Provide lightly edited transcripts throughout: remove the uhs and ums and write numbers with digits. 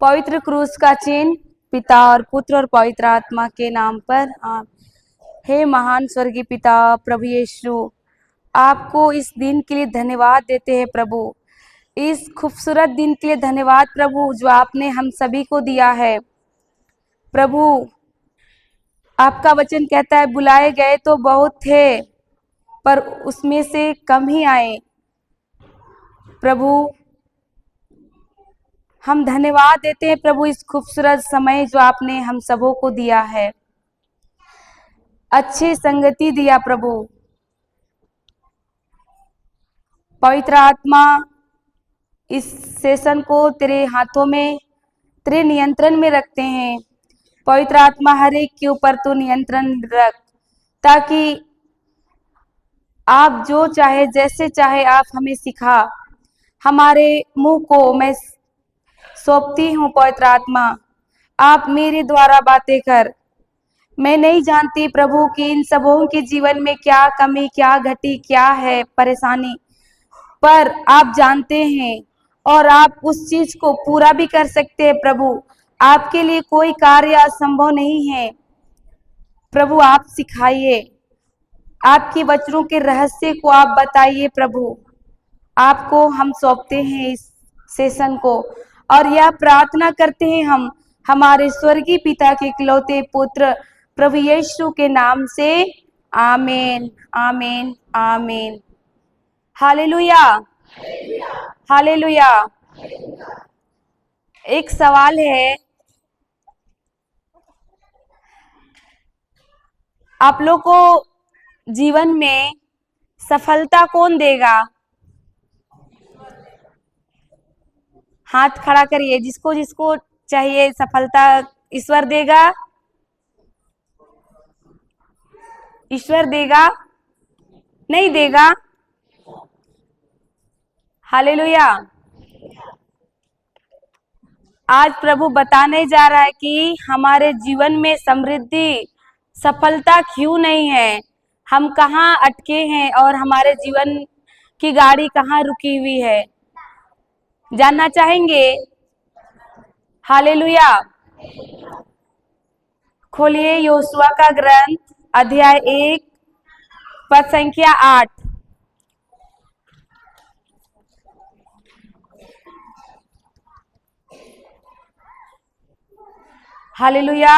पवित्र क्रूस का चिन्ह पिता और पुत्र और पवित्र आत्मा के नाम पर हे महान स्वर्गीय पिता प्रभु यीशु, आपको इस दिन के लिए धन्यवाद देते हैं प्रभु। इस खूबसूरत दिन के लिए धन्यवाद प्रभु जो आपने हम सभी को दिया है। प्रभु आपका वचन कहता है बुलाए गए तो बहुत थे पर उसमें से कम ही आए। प्रभु हम धन्यवाद देते हैं प्रभु इस खूबसूरत समय जो आपने हम सबों को दिया है, अच्छी संगति दिया प्रभु। पवित्र आत्मा इस सेशन को तेरे हाथों में तेरे नियंत्रण में रखते हैं। पवित्र आत्मा हर एक के ऊपर तू नियंत्रण रख ताकि आप जो चाहे जैसे चाहे आप हमें सिखा। हमारे मुंह को मैं सौंपती हूँ पवित्र आत्मा, आप मेरे द्वारा बातें कर। मैं नहीं जानती प्रभु कि इन सबों के जीवन में क्या कमी क्या घटी क्या है परेशानी, पर आप जानते हैं और आप उस चीज को पूरा भी कर सकते हैं प्रभु। आपके लिए कोई कार्य असंभव नहीं है प्रभु। आप सिखाइए, आपके वचनों के रहस्य को आप बताइए प्रभु। आपको हम सौंपते हैं इस सेशन को और यह प्रार्थना करते हैं हम हमारे स्वर्गीय पिता के इकलौते पुत्र प्रभु यीशु के नाम से, आमीन आमीन आमीन। Hallelujah hallelujah. एक सवाल है, आप लोग को जीवन में सफलता कौन देगा? हाथ खड़ा करिए, जिसको जिसको चाहिए सफलता ईश्वर देगा। ईश्वर देगा नहीं देगा? हालेलुया। आज प्रभु बताने जा रहा है कि हमारे जीवन में समृद्धि सफलता क्यों नहीं है, हम कहाँ अटके हैं और हमारे जीवन की गाड़ी कहाँ रुकी हुई है, जानना चाहेंगे? हालेलुया। खोलिए योशुआ का ग्रंथ अध्याय 1 पद संख्या 8। हालेलुया।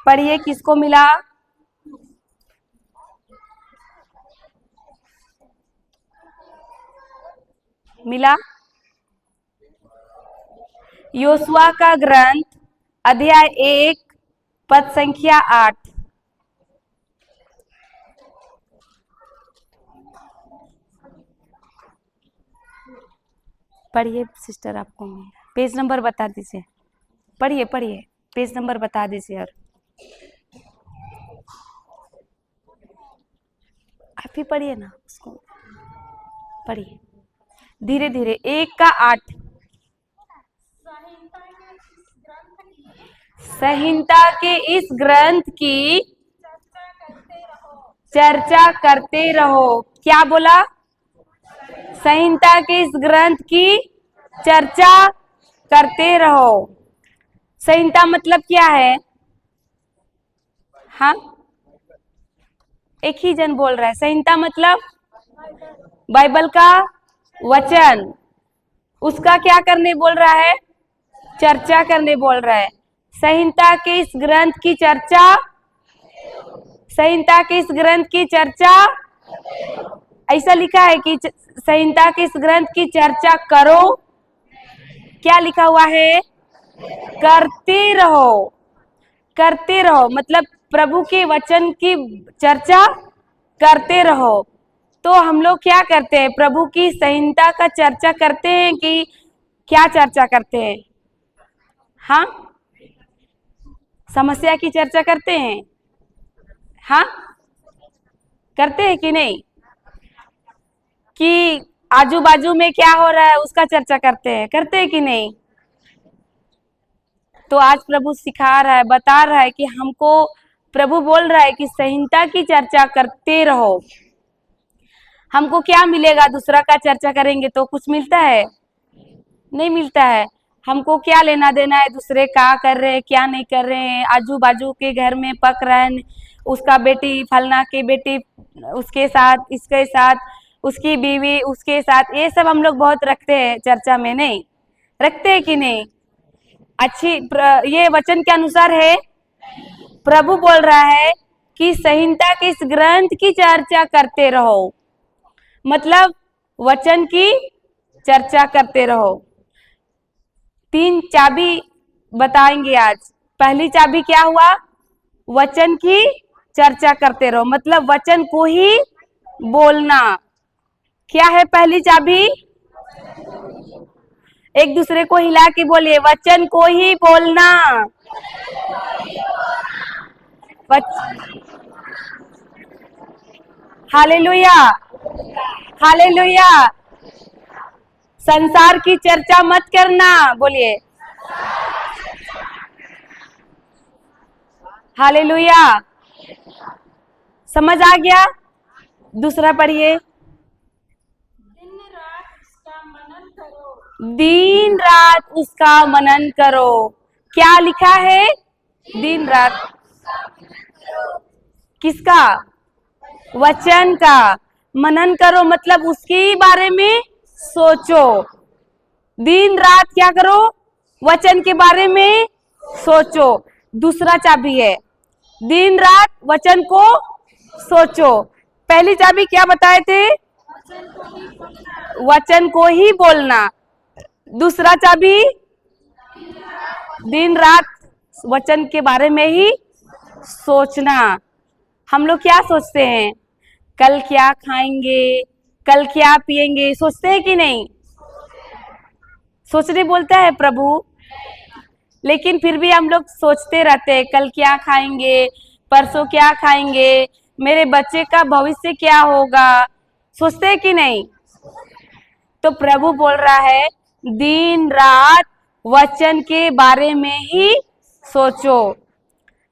पढ़िए, किसको मिला? मिला? योशुआ का ग्रंथ अध्याय 1 पद संख्या 8। पढ़िए सिस्टर, आपको पेज नंबर बता दीजिए। पढ़िए पढ़िए, पेज नंबर बता दीजिए। और आप ही पढ़िए ना, उसको पढ़िए धीरे धीरे। 1 का 8। संहिता के इस ग्रंथ की चर्चा करते रहो। क्या बोला? संहिता के इस ग्रंथ की चर्चा करते रहो। संहिता मतलब क्या है? हाँ, एक ही जन बोल रहा है। संहिता मतलब बाइबल का वचन, उसका क्या करने बोल रहा है? चर्चा करने बोल रहा है। संहिता के इस ग्रंथ की चर्चा, संहिता के इस ग्रंथ की चर्चा, ऐसा लिखा है कि संहिता के इस ग्रंथ की चर्चा करो। क्या लिखा हुआ है? करते रहो। करते रहो मतलब प्रभु के वचन की चर्चा करते रहो। तो हम लोग क्या करते हैं? प्रभु की संहिता का चर्चा करते हैं कि क्या चर्चा करते हैं? हाँ, समस्या की चर्चा करते हैं। हाँ, करते हैं कि नहीं? कि आजू बाजू में क्या हो रहा है उसका चर्चा करते हैं कि नहीं? तो आज प्रभु सिखा रहा है, बता रहा है कि हमको, प्रभु बोल रहा है कि संहिता की चर्चा करते रहो। हमको क्या मिलेगा? दूसरा का चर्चा करेंगे तो कुछ मिलता है? नहीं मिलता है। हमको क्या लेना देना है दूसरे क्या कर रहे हैं क्या नहीं कर रहे हैं, आजू बाजू के घर में पक रहे हैं, उसका बेटी फलना की बेटी उसके साथ, इसके साथ, उसकी बीवी उसके साथ, ये सब हम लोग बहुत रखते हैं चर्चा में, नहीं रखते हैं कि नहीं? ये वचन के अनुसार है, प्रभु बोल रहा है कि संहिता के इस ग्रंथ की चर्चा करते रहो, मतलब वचन की चर्चा करते रहो। 3 चाबी बताएंगे आज। पहली चाबी क्या हुआ? वचन की चर्चा करते रहो, मतलब वचन को ही बोलना। क्या है पहली चाबी? एक दूसरे को हिला के बोलिए, वचन को ही बोलना। Hallelujah, hallelujah. संसार की चर्चा मत करना, बोलिए हालेलुया। समझ आ गया? दूसरा पढ़िए। दिन रात उसका मनन करो। क्या लिखा है? दिन रात। किसका? वचन का मनन करो, मतलब उसके बारे में सोचो। दिन रात क्या करो? वचन के बारे में सोचो। दूसरा चाबी है, दिन रात वचन को सोचो। पहली चाबी क्या बताए थे? वचन को ही बोलना। दूसरा चाबी, दिन रात वचन के बारे में ही सोचना। हम लोग क्या सोचते हैं? कल क्या खाएंगे, कल क्या पिएंगे, सोचते हैं कि नहीं? सोचने बोलता है प्रभु, लेकिन फिर भी हम लोग सोचते रहते हैं, कल क्या खाएंगे, परसों क्या खाएंगे, मेरे बच्चे का भविष्य क्या होगा, सोचते हैं कि नहीं? तो प्रभु बोल रहा है दिन रात वचन के बारे में ही सोचो।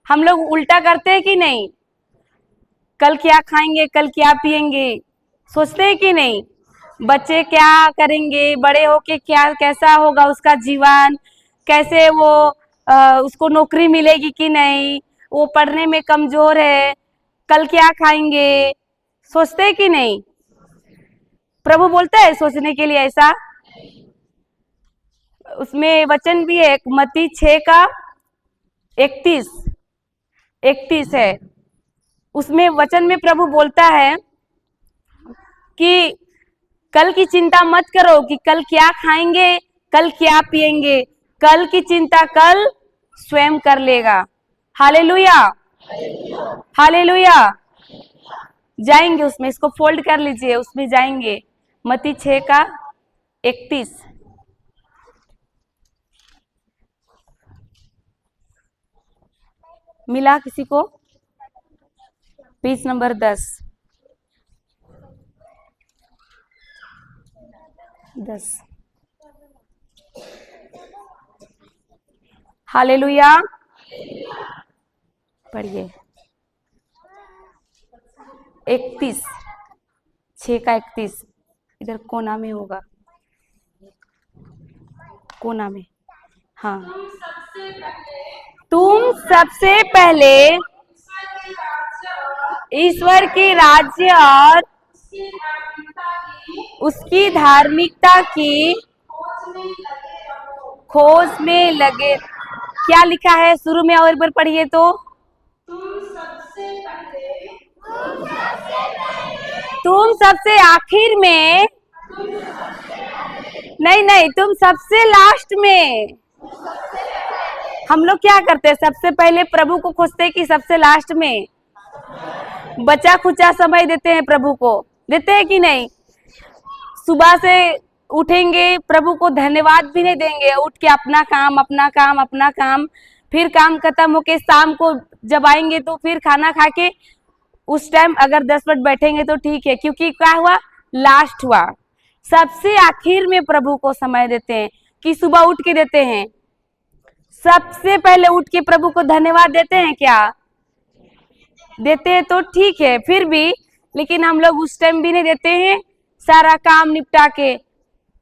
हम लोग उल्टा करते हैं कि नहीं? कल क्या खाएंगे, कल क्या पिएंगे, सोचते हैं कि नहीं? बच्चे क्या करेंगे, बड़े होके क्या कैसा होगा उसका जीवन, कैसे वो उसको नौकरी मिलेगी कि नहीं, वो पढ़ने में कमजोर है, कल क्या खाएंगे, सोचते हैं कि नहीं? प्रभु बोलता है सोचने के लिए ऐसा। उसमें वचन भी है, मत्ती 6 का 31 है। उसमें वचन में प्रभु बोलता है कि कल की चिंता मत करो कि कल क्या खाएंगे, कल क्या पिएंगे, कल की चिंता कल स्वयं कर लेगा। Hallelujah, hallelujah. जाएंगे उसमें, इसको फोल्ड कर लीजिए, उसमें जाएंगे। मत्ती 6 का 31। मिला किसी को? Page number 10। हालेलुया, पढ़िए। 31, 6 का 31 इधर कोना में होगा, कोना में। हाँ, तुम सबसे पहले ईश्वर के राज्य और उसकी धार्मिकता की खोज में लगे। क्या लिखा है शुरू में? और एक बार पढ़िए तो। तुम सबसे आखिर में, नहीं, तुम सबसे लास्ट में। हम लोग क्या करते हैं? सबसे पहले प्रभु को खोजते हैं कि सबसे लास्ट में? बचा खुचा समय देते हैं प्रभु को, देते हैं कि नहीं? सुबह से उठेंगे, प्रभु को धन्यवाद भी नहीं देंगे, उठ के अपना काम अपना काम अपना काम, फिर काम खत्म होके शाम को जब आएंगे तो फिर खाना खा के उस टाइम अगर 10 मिनट बैठेंगे तो ठीक है, क्योंकि क्या हुआ? लास्ट हुआ। सबसे आखिर में प्रभु को समय देते हैं कि सुबह उठ के देते हैं। सबसे पहले उठ के प्रभु को धन्यवाद देते हैं क्या? देते हैं तो ठीक है, फिर भी लेकिन हम लोग उस टाइम भी नहीं देते हैं। सारा काम निपटा के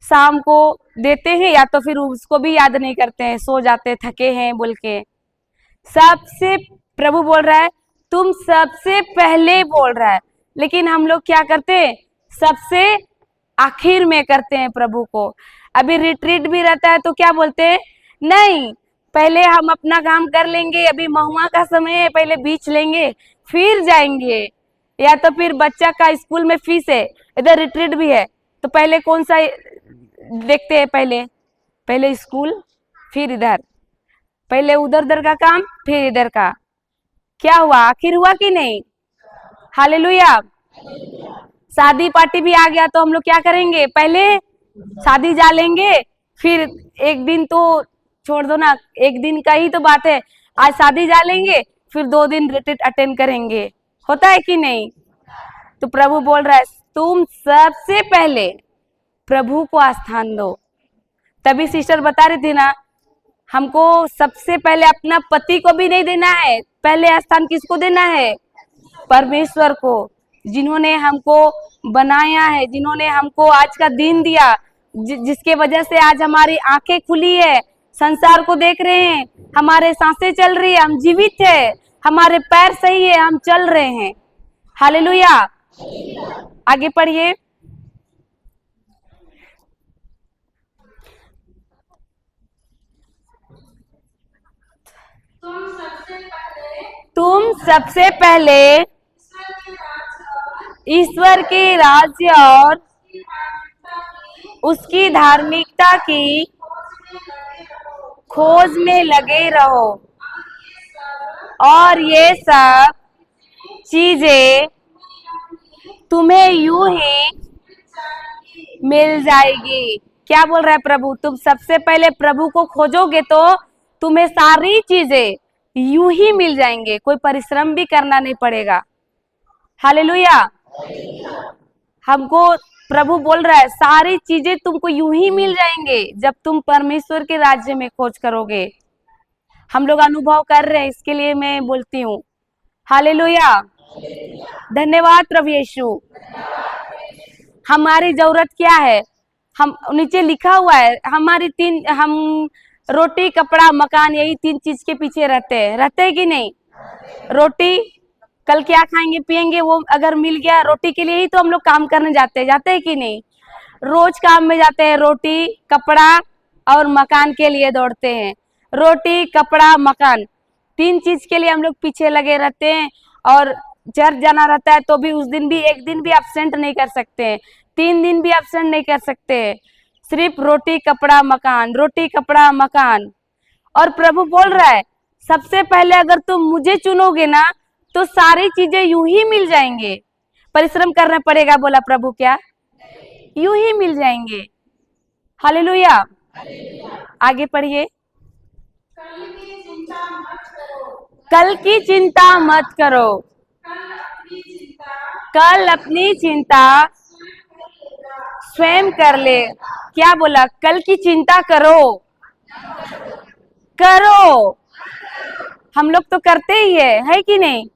शाम को देते हैं या तो फिर उसको भी याद नहीं करते हैं, सो जाते थके हैं बोल के। सबसे प्रभु बोल रहा है तुम सबसे पहले बोल रहा है, लेकिन हम लोग क्या करते हैं, सबसे आखिर में करते हैं प्रभु को। अभी रिट्रीट भी रहता है तो क्या बोलते हैं, नहीं पहले हम अपना काम कर लेंगे, अभी महुआ का समय है, पहले बीच लेंगे फिर जाएंगे। या तो फिर बच्चा का स्कूल में फीस है, इधर रिट्रीट भी है, तो पहले कौन सा देखते हैं, पहले स्कूल फिर इधर, पहले उधर उधर का काम फिर इधर का। क्या हुआ, आखिर हुआ कि नहीं? हालेलुया। शादी पार्टी भी आ गया तो हम लोग क्या करेंगे, पहले शादी जा लेंगे, फिर एक दिन तो छोड़ दो ना, एक दिन का ही तो बात है, आज शादी जा लेंगे फिर 2 दिन रिट्रीट अटेंड करेंगे, होता है कि नहीं? तो प्रभु बोल रहा है तुम सबसे पहले प्रभु को स्थान दो। तभी सिस्टर बता रही थी ना, हमको सबसे पहले अपना पति को भी नहीं देना है, पहले स्थान किसको देना है, परमेश्वर को, जिन्होंने हमको बनाया है, जिन्होंने हमको आज का दिन दिया, जिसके वजह से आज हमारी आंखें खुली है, संसार को देख रहे हैं, हमारे सांसें चल रही है, हम जीवित है, हमारे पैर सही है, हम चल रहे हैं। हालेलुया। आगे पढ़िए। तुम सबसे पहले ईश्वर के राज्य और उसकी धार्मिकता की खोज में लगे रहो, और ये सब चीजें तुम्हें यूं ही मिल जाएगी। क्या बोल रहा है प्रभु, तुम सबसे पहले प्रभु को खोजोगे तो तुम्हें सारी चीजें यूं ही मिल जाएंगे, कोई परिश्रम भी करना नहीं पड़ेगा। हालेलुया। हमको प्रभु बोल रहा है सारी चीजें तुमको यूं ही मिल जाएंगे जब तुम परमेश्वर के राज्य में खोज करोगे। हम लोग अनुभव कर रहे हैं, इसके लिए मैं बोलती हूँ हालेलुया। धन्यवाद प्रभु यीशु। हमारी जरूरत क्या है, हम नीचे लिखा हुआ है, हमारी हम रोटी कपड़ा मकान, यही 3 चीज के पीछे रहते हैं कि नहीं? रोटी, कल क्या खाएंगे पिएंगे वो अगर मिल गया, रोटी के लिए ही तो हम लोग काम करने जाते हैं कि नहीं? रोज काम में जाते हैं, रोटी कपड़ा और मकान के लिए दौड़ते हैं। रोटी कपड़ा मकान 3 चीज के लिए हम लोग पीछे लगे रहते हैं, और चर्च जाना रहता है तो भी उस दिन भी एक दिन भी एब्सेंट नहीं कर सकते हैं, 3 दिन भी एब्सेंट नहीं कर सकते हैं, सिर्फ रोटी कपड़ा मकान, रोटी कपड़ा मकान। और प्रभु बोल रहा है सबसे पहले अगर तुम मुझे चुनोगे ना तो सारी चीजें यूं ही मिल जाएंगे, परिश्रम करना पड़ेगा, बोला प्रभु, क्या यूं ही मिल जाएंगे। हालेलुया। आगे पढ़िए। कल की चिंता मत करो, कल अपनी चिंता स्वयं कर ले। क्या बोला, कल की चिंता करो, करो, हम लोग तो करते ही है कि नहीं?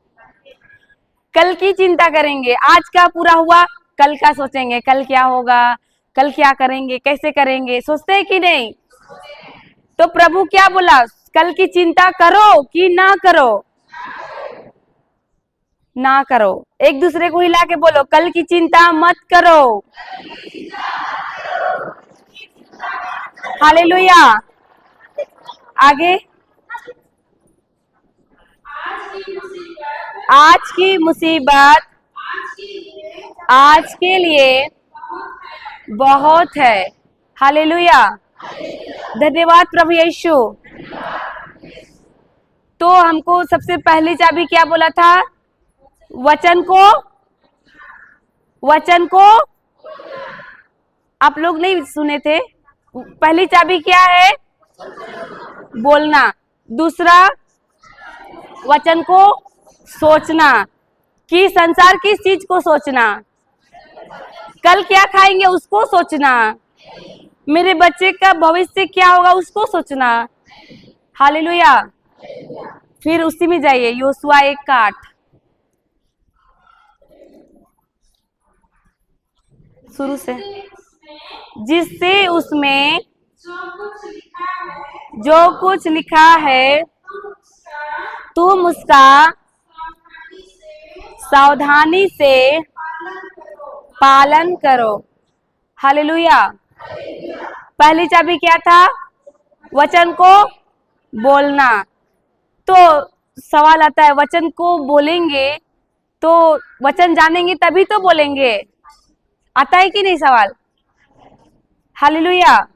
कल की चिंता करेंगे, आज का पूरा हुआ कल का सोचेंगे, कल क्या होगा, कल क्या करेंगे, कैसे करेंगे, सोचते हैं कि नहीं? तो प्रभु क्या बोला, कल की चिंता करो कि ना करो? ना करो। एक दूसरे को हिला के बोलो, कल की चिंता मत करो। हालेलुया। आगे। आज की मुसीबत आज के लिए बहुत है। हालेलुया। धन्यवाद प्रभु यीशु। तो हमको सबसे पहली चाबी क्या बोला था, वचन को आप लोग नहीं सुने थे। पहली चाबी क्या है, बोलना, दूसरा वचन को सोचना, कि संसार किस चीज को सोचना, कल क्या खाएंगे उसको सोचना, मेरे बच्चे का भविष्य क्या होगा उसको सोचना। हालेलुया। फिर उसी में जाइए, योशुआ 1:8 शुरू से। जिससे उसमें जो कुछ लिखा है तुम उसका सावधानी से पालन करो। हालेलुया। पहली चाबी क्या था? वचन को बोलना। तो सवाल आता है, वचन को बोलेंगे तो वचन जानेंगे तभी तो बोलेंगे। आता है कि नहीं सवाल? हालेलुया।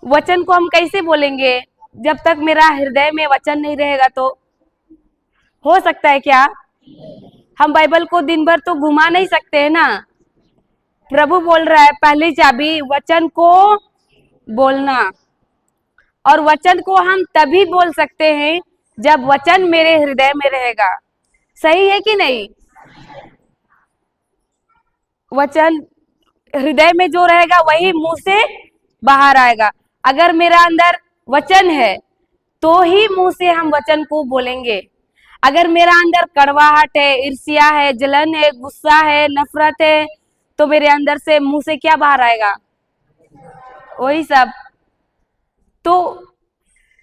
वचन को हम कैसे बोलेंगे जब तक मेरा हृदय में वचन नहीं रहेगा? तो हो सकता है क्या? हम बाइबल को दिन भर तो घुमा नहीं सकते हैं ना। प्रभु बोल रहा है पहली चाबी वचन को बोलना, और वचन को हम तभी बोल सकते हैं जब वचन मेरे हृदय में रहेगा। सही है कि नहीं? वचन हृदय में जो रहेगा वही मुंह से बाहर आएगा। अगर मेरा अंदर वचन है तो ही मुंह से हम वचन को बोलेंगे। अगर मेरा अंदर कड़वाहट है, ईर्ष्या है, जलन है, गुस्सा है, नफरत है, तो मेरे अंदर से मुंह से क्या बाहर आएगा? वही सब। तो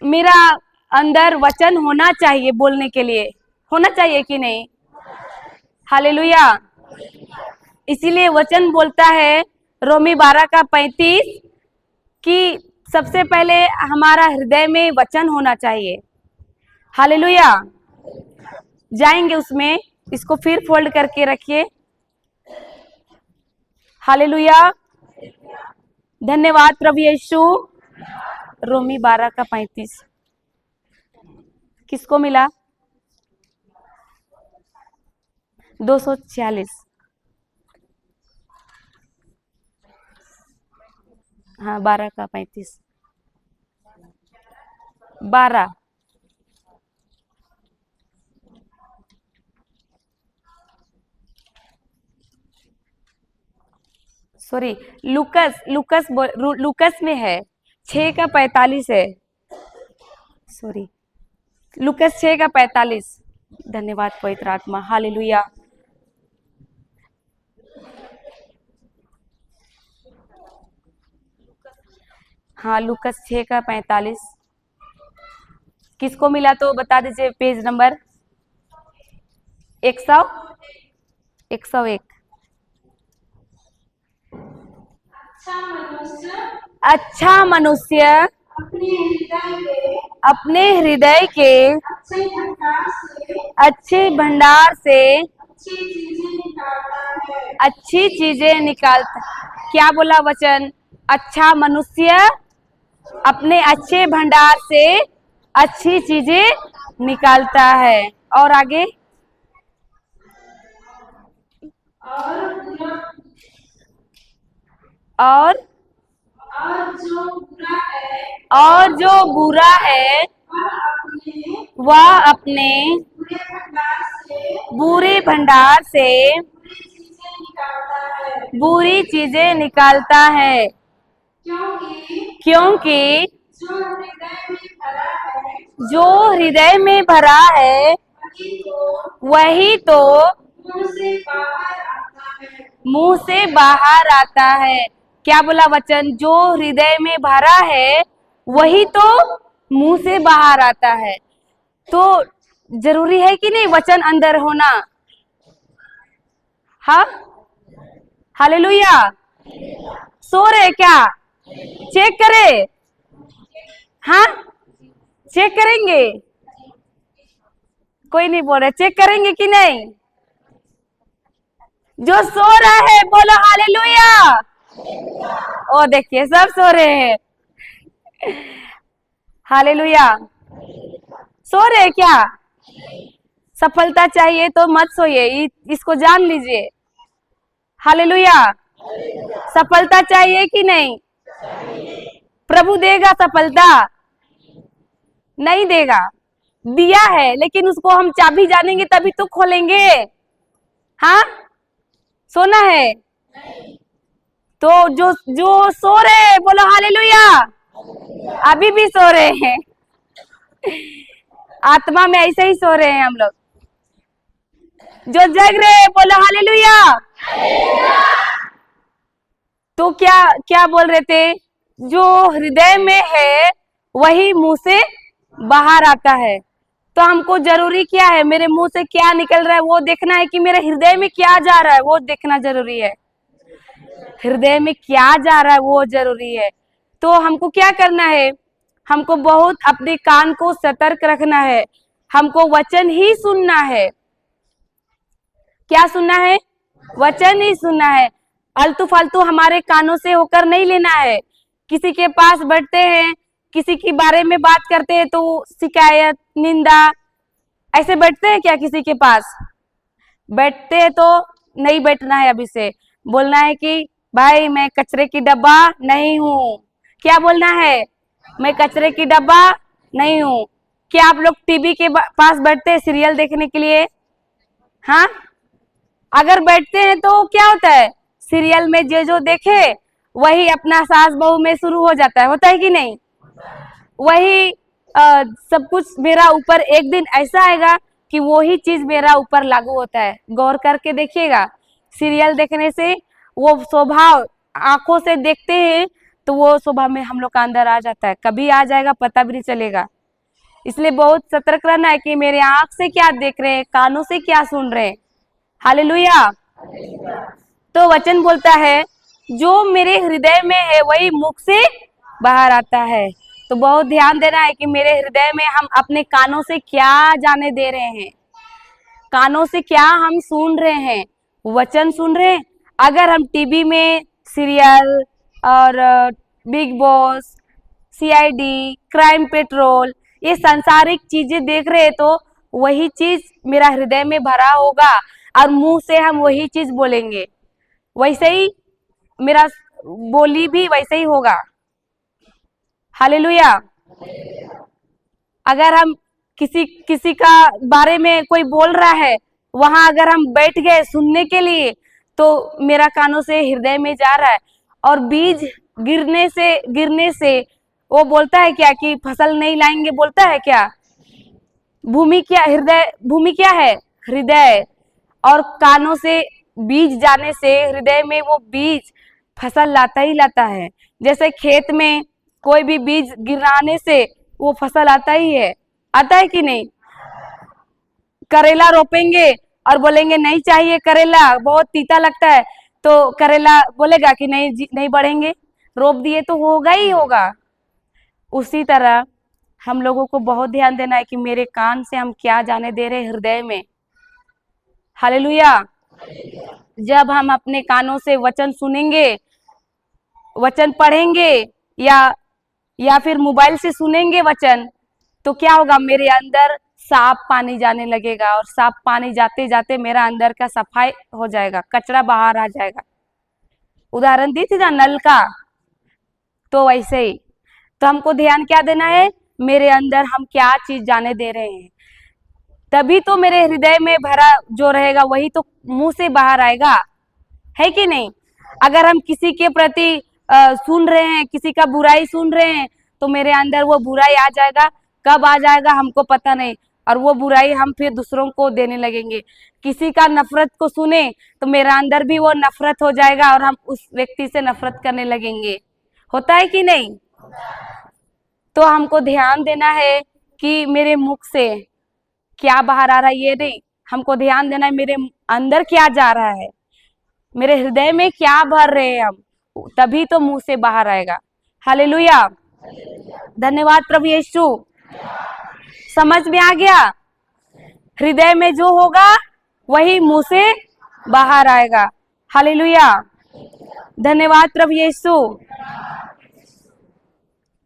मेरा अंदर वचन होना चाहिए बोलने के लिए। होना चाहिए कि नहीं? हालेलुया। इसीलिए वचन बोलता है रोमी 12 का 35 कि सबसे पहले हमारा हृदय में वचन होना चाहिए। हालेलुया। जाएंगे उसमें, इसको फिर फोल्ड करके रखिए। हालेलुया। धन्यवाद प्रभु यीशु। रोमी 12 का 35 किसको मिला? 246। हाँ, 12 का 35। 12 सॉरी, लुकस में है 6 का 45 है। सॉरी, लुकस 6 का 45। धन्यवाद पवित्र आत्मा। हालेलुया। हाँ, लुकस 6 का 45 किसको मिला? तो बता दीजिए पेज नंबर। 101। अच्छा मनुष्य अपने हृदय के अच्छे भंडार से अच्छी चीजें निकालता। क्या बोला वचन? अच्छा मनुष्य अपने अच्छे भंडार से अच्छी चीजें निकालता है। और आगे, और जो बुरा है वह अपने बुरे भंडार से बुरी चीजें निकालता है, क्योंकि जो हृदय में भरा है वही तो मुंह से बाहर आता है। क्या बोला वचन? जो हृदय में भरा है वही तो मुंह से बाहर आता है। तो जरूरी है कि नहीं वचन अंदर होना? हाँ, हालेलुया। सो रहे क्या? चेक करे? हाँ, चेक करेंगे? कोई नहीं बोल रहे, चेक करेंगे कि नहीं? जो सो रहा है बोलो हालेलुया। ओ देखिए, सब सो रहे हैं। हालेलुया। सो रहे क्या? सफलता चाहिए तो मत सोइए, इसको जान लीजिए। हालेलुया। सफलता चाहिए कि नहीं? प्रभु देगा सफलता? नहीं देगा। दिया है, लेकिन उसको हम चाबी जानेंगे तभी तो खोलेंगे। हाँ, सोना है तो जो सो रहे बोलो हालेलुया। अभी भी सो रहे हैं, आत्मा में ऐसे ही सो रहे हैं हम लोग। जो जग रहे बोलो हालेलुया। तो क्या क्या बोल रहे थे, जो हृदय में है वही मुंह से बाहर आता है। तो हमको जरूरी क्या है, मेरे मुंह से क्या निकल रहा है वो देखना है कि मेरे हृदय में क्या जा रहा है वो देखना जरूरी है। हृदय में क्या जा रहा है वो जरूरी है। तो हमको क्या करना है, हमको बहुत अपने कान को सतर्क रखना है, हमको वचन ही सुनना है। क्या सुनना है, वचन ही सुनना है। आलतू फालतू हमारे कानों से होकर नहीं लेना है। किसी के पास बैठते हैं, किसी के बारे में बात करते हैं तो शिकायत निंदा, ऐसे बैठते हैं क्या किसी के पास? बैठते हैं तो नहीं बैठना है। अभी से बोलना है कि भाई मैं कचरे की डब्बा नहीं हूँ। क्या बोलना है, मैं कचरे की डब्बा नहीं हूँ। क्या आप लोग टीवी के पास बैठते हैं सीरियल देखने के लिए? हाँ, अगर बैठते हैं तो क्या होता है, सीरियल में जो देखे वही अपना सास बहू में शुरू हो जाता है, होता है कि नहीं? वही सब कुछ मेरा ऊपर एक दिन ऐसा आएगा कि वो ही चीज मेरा ऊपर लागू होता है। गौर करके देखिएगा, सीरियल देखने से वो स्वभाव आंखों से देखते हैं तो वो स्वभाव में हम लोग का अंदर आ जाता है, कभी आ जाएगा पता भी नहीं चलेगा। इसलिए बहुत सतर्क रहना है कि मेरे आंख से क्या देख रहे हैं, कानों से क्या सुन रहे हैं। हालेलुया। तो वचन बोलता है जो मेरे हृदय में है वही मुख से बाहर आता है। तो बहुत ध्यान देना है कि मेरे हृदय में हम अपने कानों से क्या जाने दे रहे हैं, कानों से क्या हम सुन रहे हैं, वचन सुन रहे हैं। अगर हम टीवी में सीरियल और big boss, CID, crime petrol ये सांसारिक चीजें देख रहे हैं तो वही चीज मेरा हृदय में भरा होगा और मुंह से हम वही चीज बोलेंगे, वैसे ही मेरा बोली भी वैसे ही होगा। हालेलुया। अगर हम किसी किसी का बारे में कोई बोल रहा है, वहां अगर हम बैठ गए सुनने के लिए तो मेरा कानों से हृदय में जा रहा है। और बीज गिरने से वो बोलता है क्या कि फसल नहीं लाएंगे, बोलता है क्या? भूमि क्या, हृदय भूमि क्या है, हृदय। और कानों से बीज जाने से हृदय में वो बीज फसल लाता ही लाता है। जैसे खेत में कोई भी बीज गिराने से वो फसल आता ही है, आता है कि नहीं? करेला रोपेंगे और बोलेंगे नहीं चाहिए करेला, बहुत तीता लगता है, तो करेला बोलेगा कि नहीं नहीं बढ़ेंगे, रोप दिए तो होगा ही होगा। उसी तरह हम लोगों को बहुत ध्यान देना है कि मेरे कान से हम क्या जाने दे रहे हृदय में। हालेलुया। जब हम अपने कानों से वचन सुनेंगे, वचन पढ़ेंगे या फिर मोबाइल से सुनेंगे वचन, तो क्या होगा, मेरे अंदर साफ पानी जाने लगेगा और साफ पानी जाते जाते मेरा अंदर का सफाई हो जाएगा, कचरा बाहर आ जाएगा। उदाहरण दी थी ना नल का, तो वैसे ही तो हमको ध्यान क्या देना है, मेरे अंदर हम क्या चीज जाने दे रहे हैं, तभी तो मेरे हृदय में भरा जो रहेगा वही तो मुंह से बाहर आएगा, है कि नहीं? अगर हम किसी के प्रति सुन रहे हैं, किसी का बुराई सुन रहे हैं तो मेरे अंदर वो बुराई आ जाएगा। कब आ जाएगा हमको पता नहीं, और वो बुराई हम फिर दूसरों को देने लगेंगे। किसी का नफरत को सुने तो मेरा अंदर भी वो नफरत हो जाएगा और हम उस व्यक्ति से नफरत करने लगेंगे, होता है कि नहीं? तो हमको ध्यान देना है कि मेरे मुख से क्या बाहर आ रहा है, ये नहीं, हमको ध्यान देना है मेरे अंदर क्या जा रहा है, मेरे हृदय में क्या भर रहे हैं हम, तभी तो मुंह से बाहर आएगा। हालेलुया। धन्यवाद प्रभु यीशु। समझ में आ गया? हृदय में जो होगा वही मुंह से बाहर आएगा। हालेलुया। धन्यवाद प्रभु यीशु।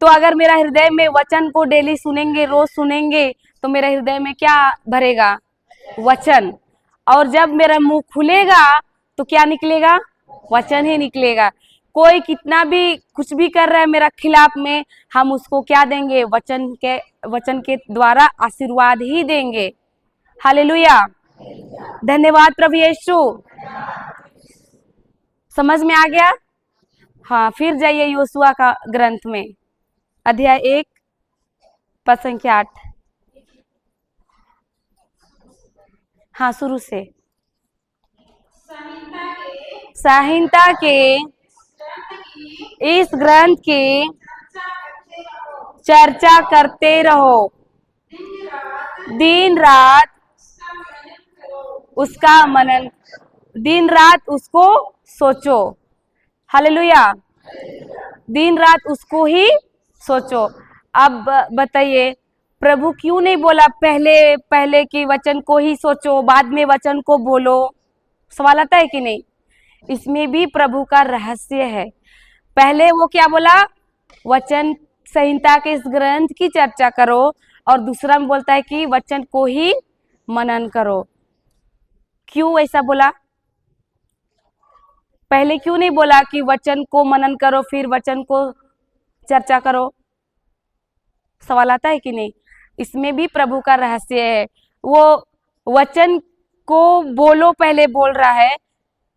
तो अगर मेरा हृदय में वचन को डेली सुनेंगे, रोज सुनेंगे, तो मेरे हृदय में क्या भरेगा, वचन। और जब मेरा मुंह खुलेगा तो क्या निकलेगा, वचन ही निकलेगा। कोई कितना भी कुछ भी कर रहा है मेरा खिलाफ में, हम उसको क्या देंगे, वचन के द्वारा आशीर्वाद ही देंगे। हालेलुया। धन्यवाद प्रभु यीशु। समझ में आ गया? हाँ, फिर जाइए योशुआ का ग्रंथ में, अध्याय 1 पद संख्या 8। हाँ, शुरू से। संहिता के इस ग्रंथ की चर्चा करते रहो, दिन रात उसका मनन, दिन रात उसको सोचो। हालेलुया, दिन रात उसको ही सोचो। अब बताइए, प्रभु क्यों नहीं बोला पहले पहले कि वचन को ही सोचो, बाद में वचन को बोलो? सवाल आता है कि नहीं? इसमें भी प्रभु का रहस्य है। पहले वो क्या बोला? वचन संहिता के इस ग्रंथ की चर्चा करो, और दूसरा में बोलता है कि वचन को ही मनन करो। क्यों ऐसा बोला? पहले क्यों नहीं बोला कि वचन को मनन करो फिर वचन को चर्चा करो? सवाल आता है कि नहीं? इसमें भी प्रभु का रहस्य है। वो वचन को बोलो पहले बोल रहा है,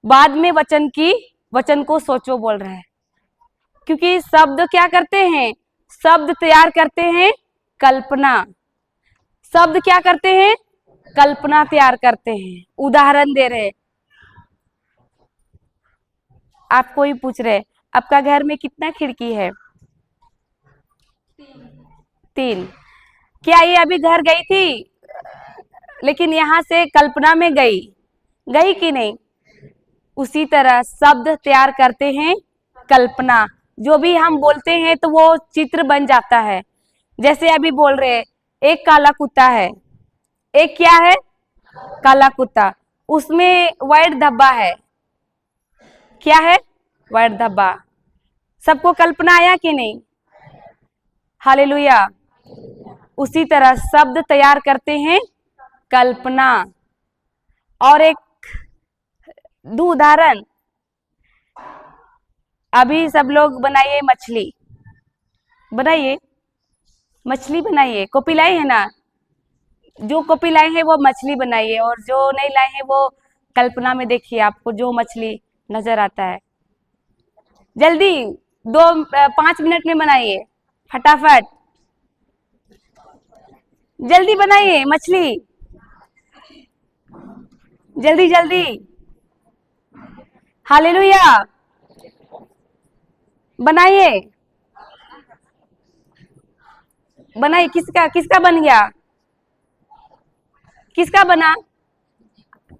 बाद में वचन को सोचो बोल रहा है। क्योंकि शब्द क्या करते हैं? शब्द तैयार करते हैं कल्पना। शब्द क्या करते हैं? कल्पना तैयार करते हैं। उदाहरण दे रहे, आपको ही पूछ रहे, आपका घर में कितना खिड़की है? 3। क्या ये अभी घर गई थी? लेकिन यहां से कल्पना में गई कि नहीं? उसी तरह शब्द तैयार करते हैं कल्पना। जो भी हम बोलते हैं तो वो चित्र बन जाता है। जैसे अभी बोल रहे, एक काला कुत्ता है। एक क्या है? काला कुत्ता। उसमें व्हाइट धब्बा है। क्या है? व्हाइट धब्बा। सबको कल्पना आया कि नहीं? हालेलुया। उसी तरह शब्द तैयार करते हैं कल्पना। और एक दो उदाहरण, अभी सब लोग बनाइए मछली, बनाइए मछली बनाइए। कॉपी लाए है ना? जो कॉपी लाए हैं वो मछली बनाइए, और जो नहीं लाए हैं वो कल्पना में देखिए आपको जो मछली नजर आता है। जल्दी 5 मिनट में बनाइए, फटाफट जल्दी बनाइए मछली, जल्दी जल्दी। हालेलुया, बनाइए बनाइए। किसका बन गया? किसका बना?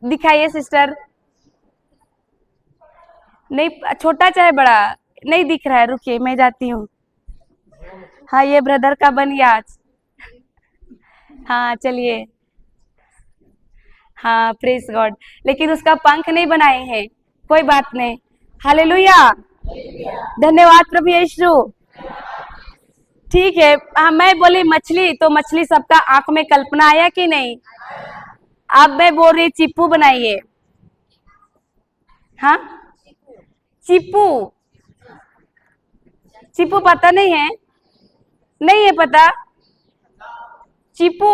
दिखाइए सिस्टर। नहीं, छोटा चाहे बड़ा, नहीं दिख रहा है। रुकिए मैं जाती हूँ। हाँ, ये ब्रदर का बन गया आज। हाँ चलिए। हाँ, प्रेज गॉड। लेकिन उसका पंख नहीं बनाए हैं, कोई बात नहीं। हालेलुया, धन्यवाद प्रभु यीशु। ठीक है। हाँ, मैं बोली मछली तो मछली सबका आंख में कल्पना आया कि नहीं? अब मैं बोल रही चिप्पू बनाइए। हाँ, चिप्पू। चिप्पू पता नहीं है? नहीं है पता? चिप्पू।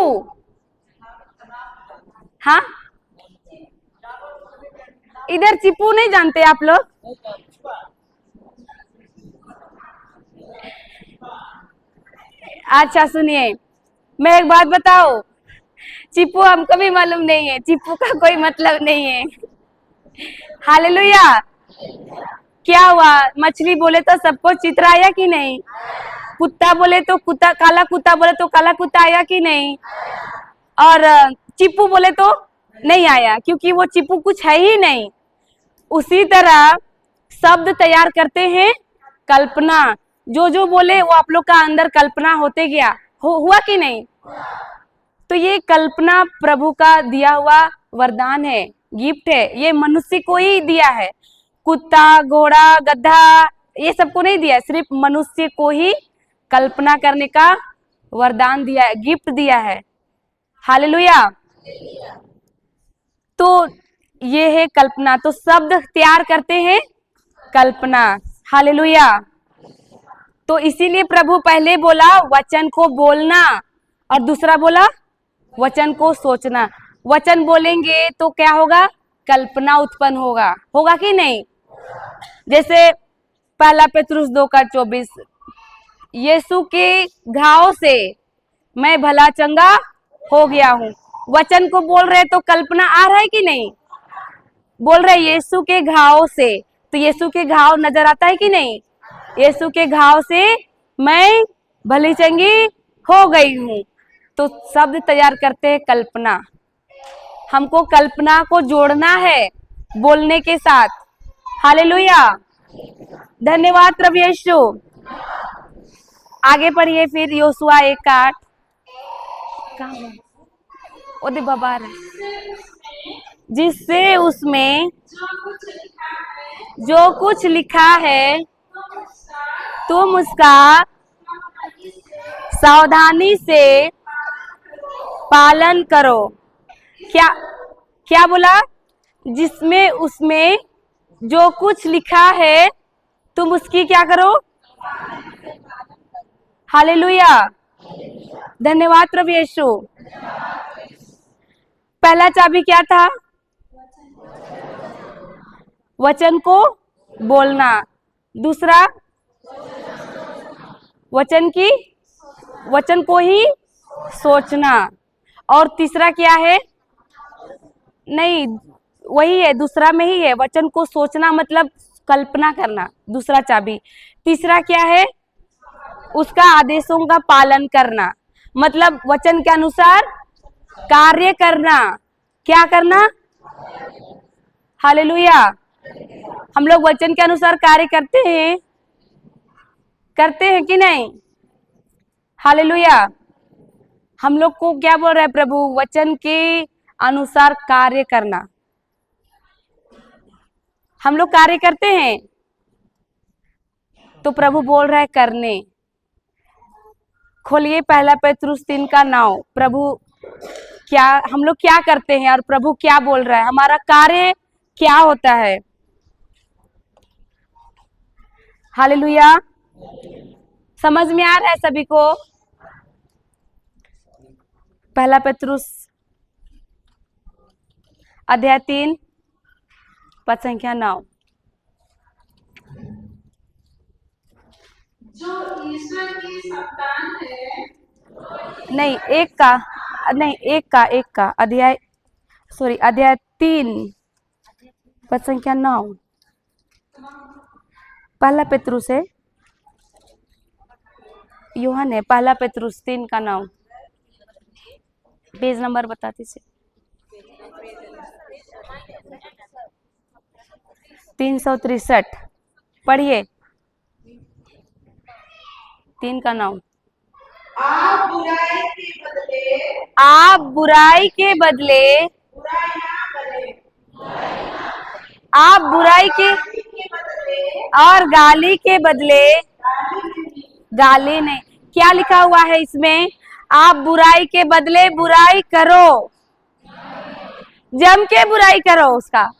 हाँ, इधर चिप्पू नहीं जानते आप लोग? अच्छा सुनिए, मैं एक बात बताऊं, चिप्पू हमको भी मालूम नहीं है, चिप्पू का कोई मतलब नहीं है। हालेलुया। क्या हुआ? मछली बोले तो सबको चित्र आया कि नहीं? कुत्ता बोले तो कुत्ता, काला कुत्ता बोले तो काला कुत्ता आया कि नहीं? और चिप्पू बोले तो नहीं आया, क्योंकि वो चिप्पू कुछ है ही नहीं। उसी तरह शब्द तैयार करते हैं कल्पना। जो बोले वो आप लोग का अंदर कल्पना होते गया, हुआ कि नहीं? तो ये कल्पना प्रभु का दिया हुआ वरदान है, गिफ्ट है। ये मनुष्य को ही दिया है। कुत्ता, घोड़ा, गधा ये सबको नहीं दिया, सिर्फ मनुष्य को ही कल्पना करने का वरदान दिया है, गिफ्ट दिया है। हालेलुया। तो ये है कल्पना। तो शब्द तैयार करते हैं कल्पना। हालेलुया। तो इसीलिए प्रभु पहले बोला वचन को बोलना, और दूसरा बोला वचन को सोचना। वचन बोलेंगे तो क्या होगा? कल्पना उत्पन्न होगा कि नहीं? जैसे पहला पेतरुस 2:24, यीशु के घाव से मैं भला चंगा हो गया हूँ। वचन को बोल रहे तो कल्पना आ रहा है कि नहीं? बोल रहे यीशु के घाव से, तो यीशु के घाव नजर आता है कि नहीं? यीशु के घाव से मैं भली चंगी हो गई हूँ। तो शब्द तैयार करते हैं कल्पना। हमको कल्पना को जोड़ना है बोलने के साथ। हालेलुया, धन्यवाद प्रभु यीशु। आगे पढ़िए फिर योशुआ 1:8। ओदे बाबा जिससे उसमें जो कुछ लिखा है तुम उसका सावधानी से पालन करो। क्या क्या बोला? जिसमें उसमें जो कुछ लिखा है तुम उसकी क्या करो? हालेलुया, धन्यवाद प्रभु यीशु। पहला चाबी क्या था? वचन को बोलना। दूसरा वचन को ही सोचना। और तीसरा क्या है? नहीं, वही है, दूसरा में ही है। वचन को सोचना मतलब कल्पना करना, दूसरा चाबी। तीसरा क्या है? उसका आदेशों का पालन करना, मतलब वचन के अनुसार कार्य करना। क्या करना? हालेलुया, हम लोग वचन के अनुसार कार्य करते हैं कि नहीं? हालेलुया, हम लोग को क्या बोल रहा है प्रभु? वचन के अनुसार कार्य करना। हम लोग कार्य करते हैं तो प्रभु बोल रहा है करने। खोलिए पहला पेतरुस 3:9। प्रभु क्या, हम लोग क्या करते हैं और प्रभु क्या बोल रहा है, हमारा कार्य क्या होता है। हालेलुया, समझ में आ रहा है सभी को? पहला पेतरुस अध्याय 3 पद संख्या 9। जो ईश्वर की संतान है, नहीं एक का अध्याय अध्याय 3 पद संख्या 9। पहला पेतरुस है, यूहन्ना है। पहला पेतरुस 3:9। पेज नंबर बताती से 363। पढ़िए 3:9। आप बुराई के बदले बुराई ना करें, आप बुराई के बदले और गाली के बदले गाली नहीं। क्या लिखा हुआ है इसमें? आप बुराई के बदले बुराई करो, जम के बुराई करो। उसका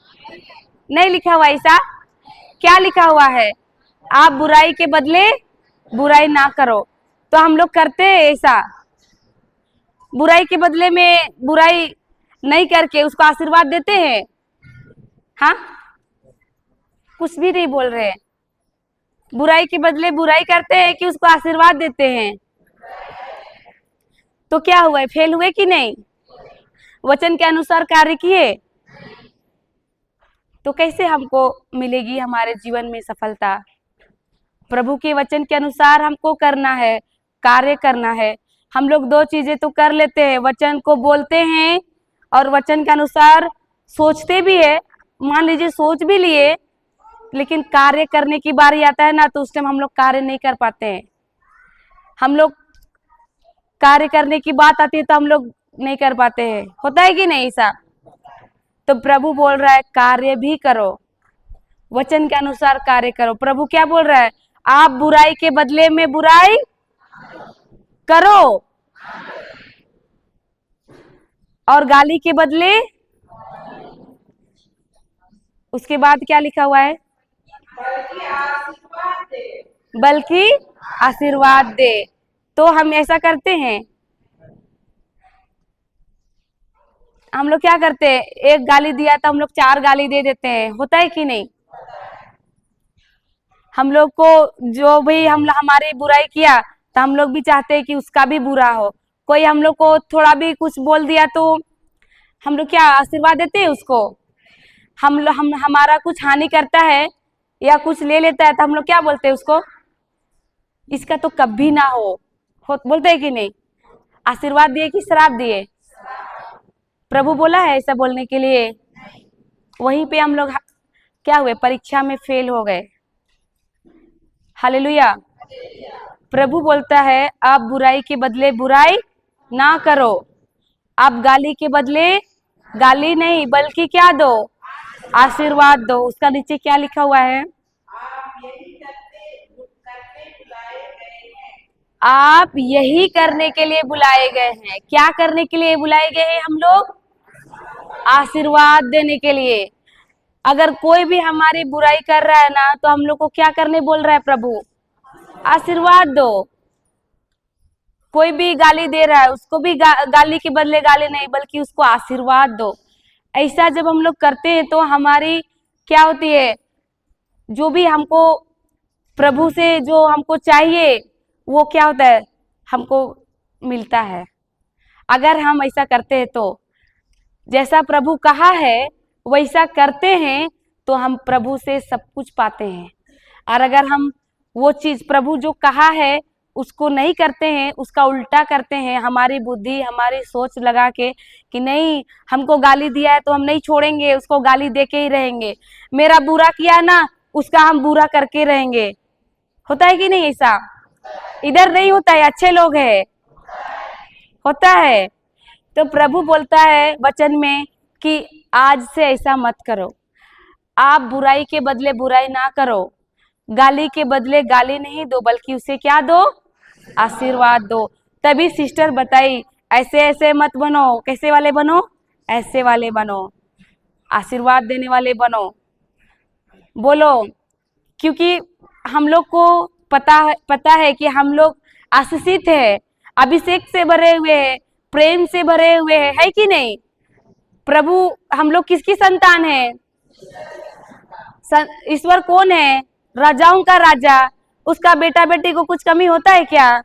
नहीं लिखा हुआ ऐसा। क्या लिखा हुआ है? आप बुराई के बदले बुराई ना करो। तो हम लोग करते हैं ऐसा, बुराई के बदले में बुराई नहीं करके उसको आशीर्वाद देते हैं। हाँ, कुछ भी नहीं बोल रहे। बुराई के बदले बुराई करते हैं कि उसको आशीर्वाद देते हैं? तो क्या हुआ? फेल हुए कि नहीं? वचन के अनुसार कार्य किए तो कैसे हमको मिलेगी हमारे जीवन में सफलता? प्रभु के वचन के अनुसार हमको करना है, कार्य करना है। हम लोग दो चीजें तो कर लेते हैं, वचन को बोलते हैं और वचन के अनुसार सोचते भी है। मान लीजिए सोच भी लिए, लेकिन कार्य करने की बारी आता है ना, तो उस टाइम हम लोग कार्य नहीं कर पाते हैं। हम लोग कार्य करने की बात आती है तो हम लोग नहीं कर पाते हैं। होता है कि नहीं ऐसा? तो प्रभु बोल रहा है कार्य भी करो, वचन के अनुसार कार्य करो। प्रभु क्या बोल रहा है? आप बुराई के बदले में बुराई करो और गाली के बदले। उसके बाद क्या लिखा हुआ है? बल्कि आशीर्वाद दे। तो हम ऐसा करते हैं, हम लोग क्या करते हैं? एक गाली दिया तो हम लोग 4 गाली दे देते हैं। होता है कि नहीं? हम लोग को जो भी हमारी बुराई किया तो हम लोग भी चाहते हैं कि उसका भी बुरा हो। कोई हम लोग को थोड़ा भी कुछ बोल दिया तो हम लोग क्या आशीर्वाद देते हैं उसको? हम हमारा कुछ हानि करता है या कुछ ले लेता है तो हम लोग क्या बोलते हैं उसको? इसका तो कभी ना हो बोलते हैं कि नहीं? आशीर्वाद दिए कि श्राप दिए? प्रभु बोला है ऐसा बोलने के लिए? वहीं पे हम लोग क्या हुए? परीक्षा में फेल हो गए। हालेलुया। प्रभु बोलता है आप बुराई के बदले बुराई ना करो, आप गाली के बदले गाली नहीं बल्कि क्या दो? आशीर्वाद दो। उसका नीचे क्या लिखा हुआ है? आप यही करने के लिए बुलाए आप यही करने के लिए बुलाए गए हैं। गए हैं। क्या करने के लिए बुलाए गए हैं हम लोग? आशीर्वाद देने के लिए। अगर कोई भी हमारी बुराई कर रहा है ना, तो हम लोग को क्या करने बोल रहा है प्रभु? आशीर्वाद दो। कोई भी गाली दे रहा है, उसको भी गाली के बदले गाली नहीं बल्कि उसको आशीर्वाद दो। ऐसा जब हम लोग करते हैं तो हमारी क्या होती है? जो भी हमको प्रभु से जो हमको चाहिए वो क्या होता है? हमको मिलता है। अगर हम ऐसा करते हैं तो जैसा प्रभु कहा है वैसा करते हैं तो हम प्रभु से सब कुछ पाते हैं। और अगर हम वो चीज प्रभु जो कहा है उसको नहीं करते हैं, उसका उल्टा करते हैं, हमारी बुद्धि हमारी सोच लगा के कि नहीं हमको गाली दिया है तो हम नहीं छोड़ेंगे, उसको गाली दे के ही रहेंगे, मेरा बुरा किया ना उसका हम बुरा करके रहेंगे। होता है कि नहीं ऐसा? इधर नहीं होता है, अच्छे लोग हैं, होता है। तो प्रभु बोलता है वचन में कि आज से ऐसा मत करो, आप बुराई के बदले बुराई ना करो, गाली के बदले गाली नहीं दो बल्कि उसे क्या दो? आशीर्वाद दो। तभी सिस्टर बताई ऐसे ऐसे मत बनो। कैसे वाले बनो? ऐसे वाले बनो, आशीर्वाद देने वाले बनो। बोलो, क्योंकि हम लोग को पता है कि हम लोग आशीषित है, अभिषेक से भरे हुए हैं, प्रेम से भरे हुए हैं, है कि नहीं? प्रभु हम लोग किसकी संतान है? ईश्वर कौन है? राजाओं का राजा। उसका बेटा बेटी को कुछ कमी होता है क्या?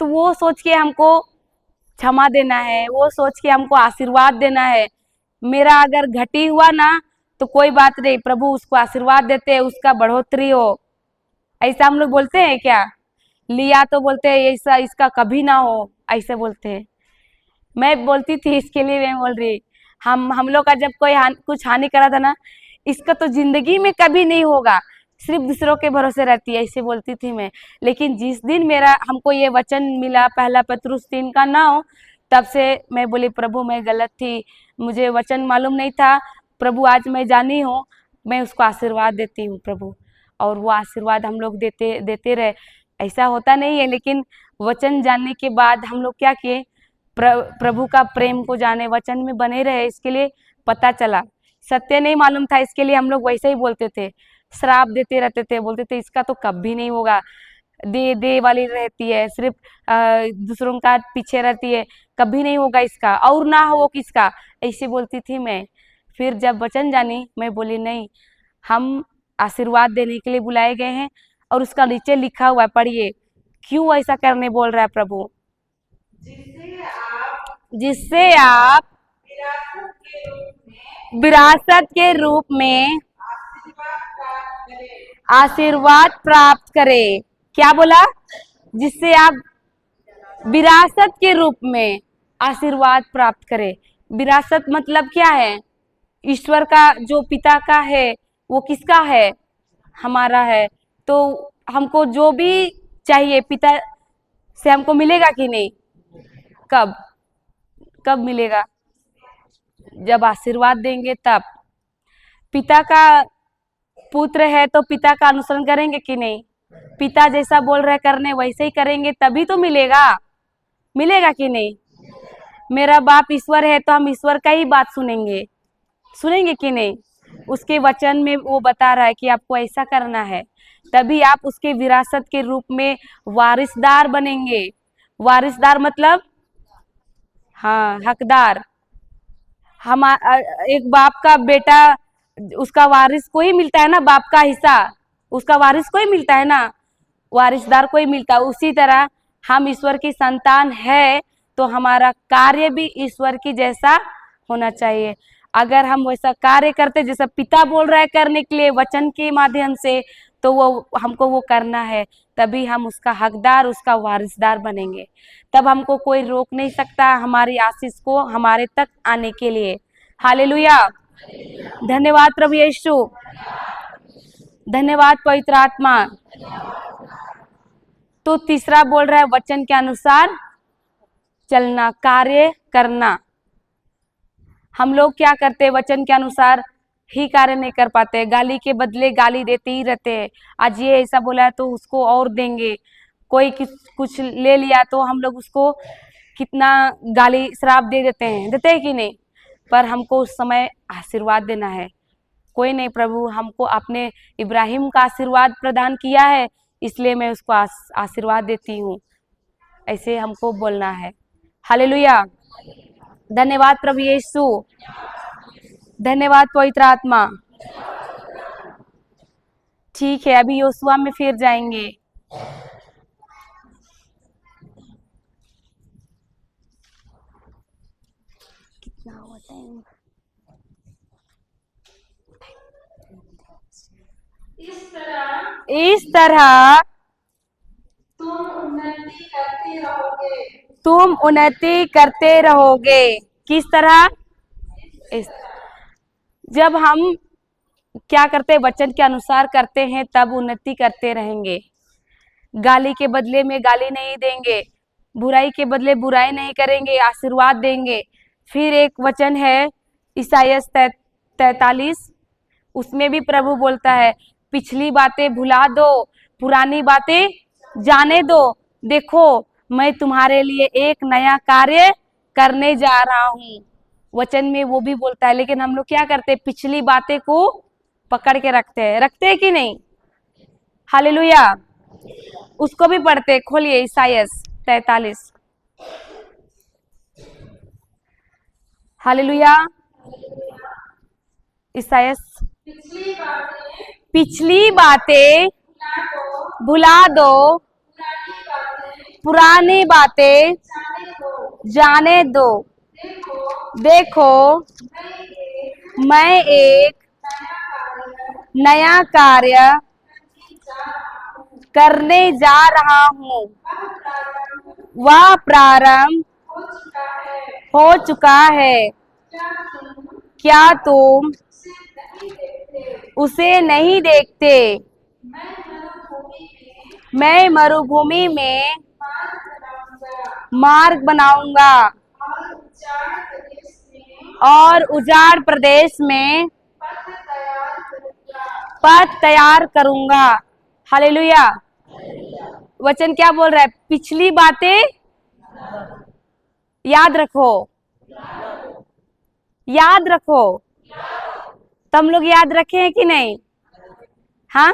तो वो सोच के हमको क्षमा देना है, वो सोच के हमको आशीर्वाद देना है। मेरा अगर घटी हुआ ना तो कोई बात नहीं, प्रभु उसको आशीर्वाद देते हैं, उसका बढ़ोतरी हो। ऐसा हम लोग बोलते हैं क्या? लिया तो बोलते हैं ऐसा इसका कभी ना हो, ऐसे बोलते हैं। मैं बोलती थी, इसके लिए मैं बोल रही, हम लोग का जब कोई कुछ हानि करा था ना, इसका तो जिंदगी में कभी नहीं होगा, सिर्फ दूसरों के भरोसे रहती है, ऐसे बोलती थी मैं। लेकिन जिस दिन मेरा हमको ये वचन मिला पहला पत्रुस 3:9, तब से मैं बोली प्रभु मैं गलत थी, मुझे वचन मालूम नहीं था प्रभु, आज मैं जानी हूँ, मैं उसको आशीर्वाद देती हूँ प्रभु। और वो आशीर्वाद हम लोग देते रहे। ऐसा होता नहीं है, लेकिन वचन जानने के बाद हम लोग क्या किए? प्रभु का प्रेम को जाने, वचन में बने रहे, इसके लिए पता चला। सत्य नहीं मालूम था, इसके लिए हम लोग वैसे ही बोलते थे, श्राप देते रहते थे, बोलते थे इसका तो कभी नहीं होगा, दे वाली रहती है, सिर्फ दूसरों का पीछे रहती है, कभी नहीं होगा इसका, और ना हो किसका, ऐसे बोलती थी मैं। फिर जब वचन जानी, मैं बोली नहीं, हम आशीर्वाद देने के लिए बुलाए गए हैं। और उसका नीचे लिखा हुआ है, पढ़िए, क्यों ऐसा करने बोल रहा है प्रभु? जिससे आप विरासत के रूप में आशीर्वाद प्राप्त करें। क्या बोला? जिससे आप विरासत के रूप में आशीर्वाद प्राप्त करें। विरासत मतलब क्या है? ईश्वर का जो पिता का है वो किसका है? हमारा है। तो हमको जो भी चाहिए पिता से हमको मिलेगा कि नहीं? कब कब मिलेगा? जब आशीर्वाद देंगे तब। पिता का पुत्र है तो पिता का अनुसरण करेंगे कि नहीं? पिता जैसा बोल रहे करने वैसे ही करेंगे तभी तो मिलेगा। मिलेगा कि नहीं? मेरा बाप ईश्वर है तो हम ईश्वर का ही बात सुनेंगे, सुनेंगे कि नहीं? उसके वचन में वो बता रहा है कि आपको ऐसा करना है, तभी आप उसके विरासत के रूप में वारिसदार बनेंगे। वारिसदार मतलब हाँ, हकदार। हम एक बाप का बेटा, उसका वारिस को ही मिलता है ना, बाप का हिस्सा उसका वारिस को ही मिलता है ना, वारिसदार को ही मिलता है। उसी तरह हम ईश्वर की संतान है तो हमारा कार्य भी ईश्वर की जैसा होना चाहिए। अगर हम वैसा कार्य करते जैसा पिता बोल रहा है करने के लिए वचन के माध्यम से, तो वो हमको वो करना है, तभी हम उसका हकदार, उसका वारिसदार बनेंगे। तब हमको कोई रोक नहीं सकता हमारी आशीष को हमारे तक आने के लिए। हालेलुया। धन्यवाद प्रभु यीशु, धन्यवाद पवित्र आत्मा। तो तीसरा बोल रहा है वचन के अनुसार चलना, कार्य करना। हम लोग क्या करते हैं, वचन के अनुसार ही कार्य नहीं कर पाते, गाली के बदले गाली देते ही रहते हैं। आज ये ऐसा बोला है तो उसको और देंगे, कोई कुछ ले लिया तो हम लोग उसको कितना गाली श्राप दे देते हैं, देते हैं कि नहीं। पर हमको उस समय आशीर्वाद देना है। कोई नहीं, प्रभु हमको आपने इब्राहिम का आशीर्वाद प्रदान किया है, इसलिए मैं उसको आशीर्वाद देती हूँ, ऐसे हमको बोलना है। हालेलुया। धन्यवाद प्रभु यीशु, धन्यवाद पवित्र आत्मा। ठीक है, अभी योशुआ में फिर जाएंगे। कितना हुआ टाइम? इस तरह तुम उन्नति करते रहोगे। किस तरह? जब हम क्या करते हैं, वचन के अनुसार करते हैं, तब उन्नति करते रहेंगे। गाली के बदले में गाली नहीं देंगे, बुराई के बदले बुराई नहीं करेंगे, आशीर्वाद देंगे। फिर एक वचन है ईसाइया 43, उसमें भी प्रभु बोलता है पिछली बातें भुला दो, पुरानी बातें जाने दो, देखो मैं तुम्हारे लिए एक नया कार्य करने जा रहा हूँ। वचन में वो भी बोलता है, लेकिन हम लोग क्या करते हैं, पिछली बातें को पकड़ के रखते हैं कि नहीं। हालेलुया। उसको भी पढ़ते, खोलिए ईसाइया 43। हालेलुया। ईसाइया, पिछली बातें भुला दो, पुरानी बातें जाने दो, देखो मैं एक नया कार्य करने जा रहा हूँ, वह प्रारंभ हो चुका है, क्या तुम उसे नहीं देखते? मैं मरुभूमि में मार्ग बनाऊंगा और उजाड़ प्रदेश में पथ तैयार करूंगा। हालेलुया। वचन क्या बोल रहा है? पिछली बातें याद रखो, याद रखो। तो हम लोग याद रखे हैं कि नहीं? हाँ,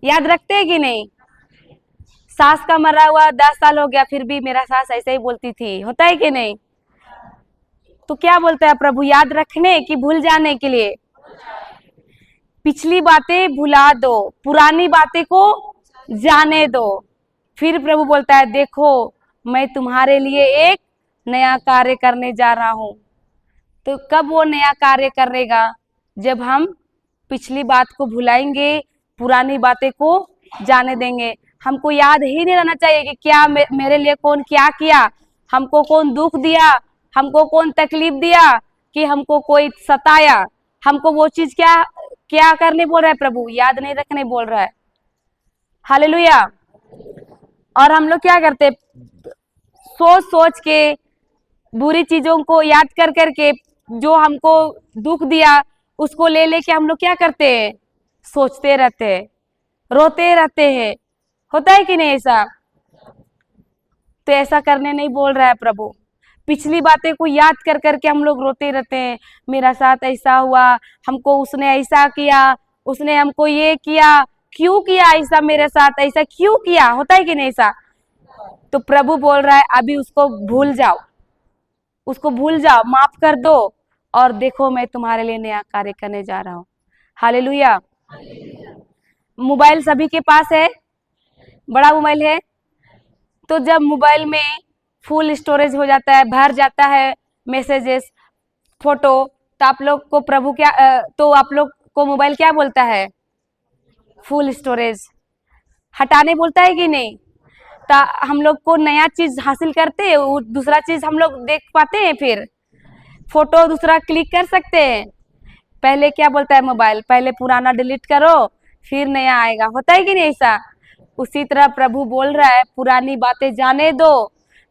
याद रखते हैं कि नहीं? सास का मरा हुआ 10 साल हो गया, फिर भी मेरा सास ऐसे ही बोलती थी, होता है कि नहीं? तो क्या बोलता है प्रभु, याद रखने कि भूल जाने के लिए? पिछली बातें भुला दो, पुरानी बातें को जाने दो। फिर प्रभु बोलता है देखो मैं तुम्हारे लिए एक नया कार्य करने जा रहा हूं। तो कब वो नया कार्य करेगा? जब हम पिछली बात को भुलाएंगे, पुरानी बातें को जाने देंगे। हमको याद ही नहीं रहना चाहिए कि क्या मेरे लिए कौन क्या किया, हमको कौन दुख दिया, हमको कौन तकलीफ दिया, कि हमको कोई सताया। हमको वो चीज क्या क्या करने बोल रहा है प्रभु? याद नहीं रखने बोल रहा है। हालेलुया। और हम लोग क्या करते, सोच सोच के, बुरी चीजों को याद कर करके, जो हमको दुख दिया उसको ले लेके हम लोग क्या करते हैं, सोचते रहते हैं, रोते रहते हैं। होता है कि नहीं ऐसा? तो ऐसा करने नहीं बोल रहा है प्रभु। पिछली बातें को याद कर करके हम लोग रोते रहते हैं, मेरा साथ ऐसा हुआ, हमको उसने ऐसा किया, उसने हमको ये किया, क्यों किया ऐसा मेरे साथ, ऐसा क्यों किया? होता है कि नहीं ऐसा? तो प्रभु बोल रहा है अभी उसको भूल जाओ, उसको भूल जाओ, माफ कर दो, और देखो मैं तुम्हारे लिए नया कार्य करने जा रहा हूँ। हालेलुया। मोबाइल सभी के पास है, बड़ा मोबाइल है। तो जब मोबाइल में फुल स्टोरेज हो जाता है, भर जाता है मैसेजेस, फोटो, तो आप लोग को प्रभु क्या तो आप लोग को मोबाइल क्या बोलता है? Full storage. हटाने बोलता है कि नहीं? हम लोग को नया चीज हासिल करते हैं, दूसरा चीज हम लोग देख पाते हैं, फिर फोटो दूसरा क्लिक कर सकते हैं। पहले क्या बोलता है मोबाइल, पहले पुराना डिलीट करो फिर नया आएगा, होता है कि नहीं ऐसा? उसी तरह प्रभु बोल रहा है, पुरानी बातें जाने दो,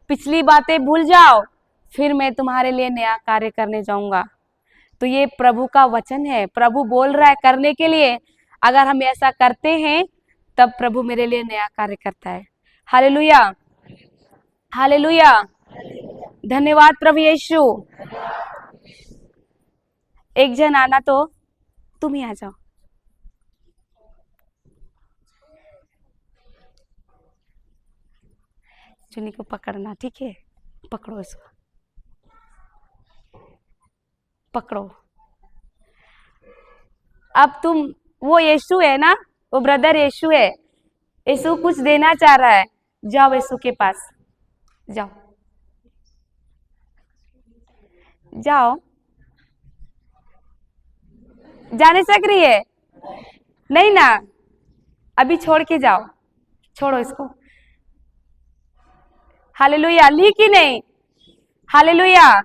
पिछली बातें भूल जाओ, फिर मैं तुम्हारे लिए नया कार्य करने जाऊंगा। तो ये प्रभु का वचन है, प्रभु बोल रहा है करने के लिए। अगर हम ऐसा करते हैं तब प्रभु मेरे लिए नया कार्य करता है। हालेलुया, हालेलुया, धन्यवाद प्रभु यीशु। एक जन आना, तो तुम ही आ जाओ। चुन्नी को पकड़ना, ठीक है? पकड़ो इसको, पकड़ो। अब तुम, वो यीशु है ना, वो ब्रदर यीशु है, यीशु कुछ देना चाह रहा है। जाओ यीशु के पास, जाओ जाओ। जाने सक रही है? नहीं ना, अभी छोड़ के जाओ, छोड़ो इसको। हालेलुया, ली कि नहीं? हालेलुया।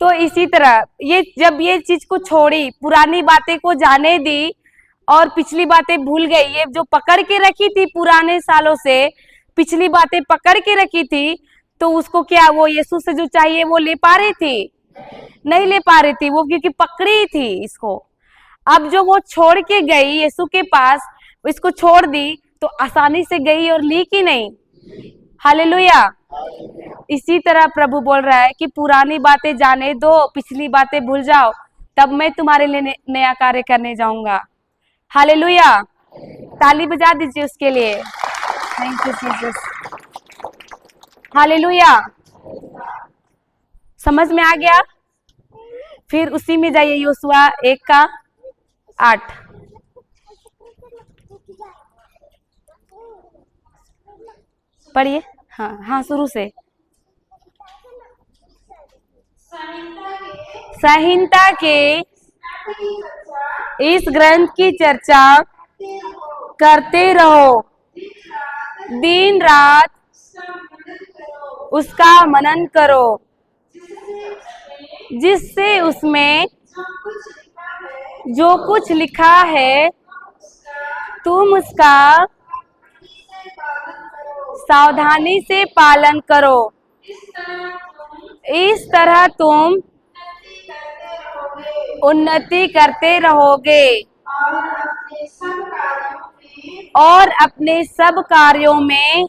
तो इसी तरह ये जब ये चीज को छोड़ी, पुरानी बातें को जाने दी और पिछली बातें भूल गई, ये जो पकड़ के रखी थी पुराने सालों से, पिछली बातें पकड़ के रखी थी, तो उसको क्या वो यीशु से जो चाहिए वो ले पा रही थी? नहीं ले पा रही थी वो, क्योंकि पकड़ी थी इसको। अब जो वो छोड़ के गई यीशु के पास, इसको छोड़ दी, तो आसानी से गई और ली कि नहीं? हालेलुया। इसी तरह प्रभु बोल रहा है कि पुरानी बातें जाने दो, पिछली बातें भूल जाओ, तब मैं तुम्हारे लिए नया कार्य करने जाऊंगा। हालेलुया, ताली बजा दीजिए उसके लिए। Thank you Jesus. हालेलुया, समझ में आ गया? फिर उसी में जाइए, योशुआ 1:8। पढ़िए। हाँ हाँ, शुरू से। संहिता के इस ग्रंथ की चर्चा करते रहो, दिन रात उसका मनन करो, जिससे उसमें जो कुछ लिखा है तुम उसका सावधानी से पालन करो। इस तरह तुम उन्नति करते रहोगे और अपने सब कार्यों में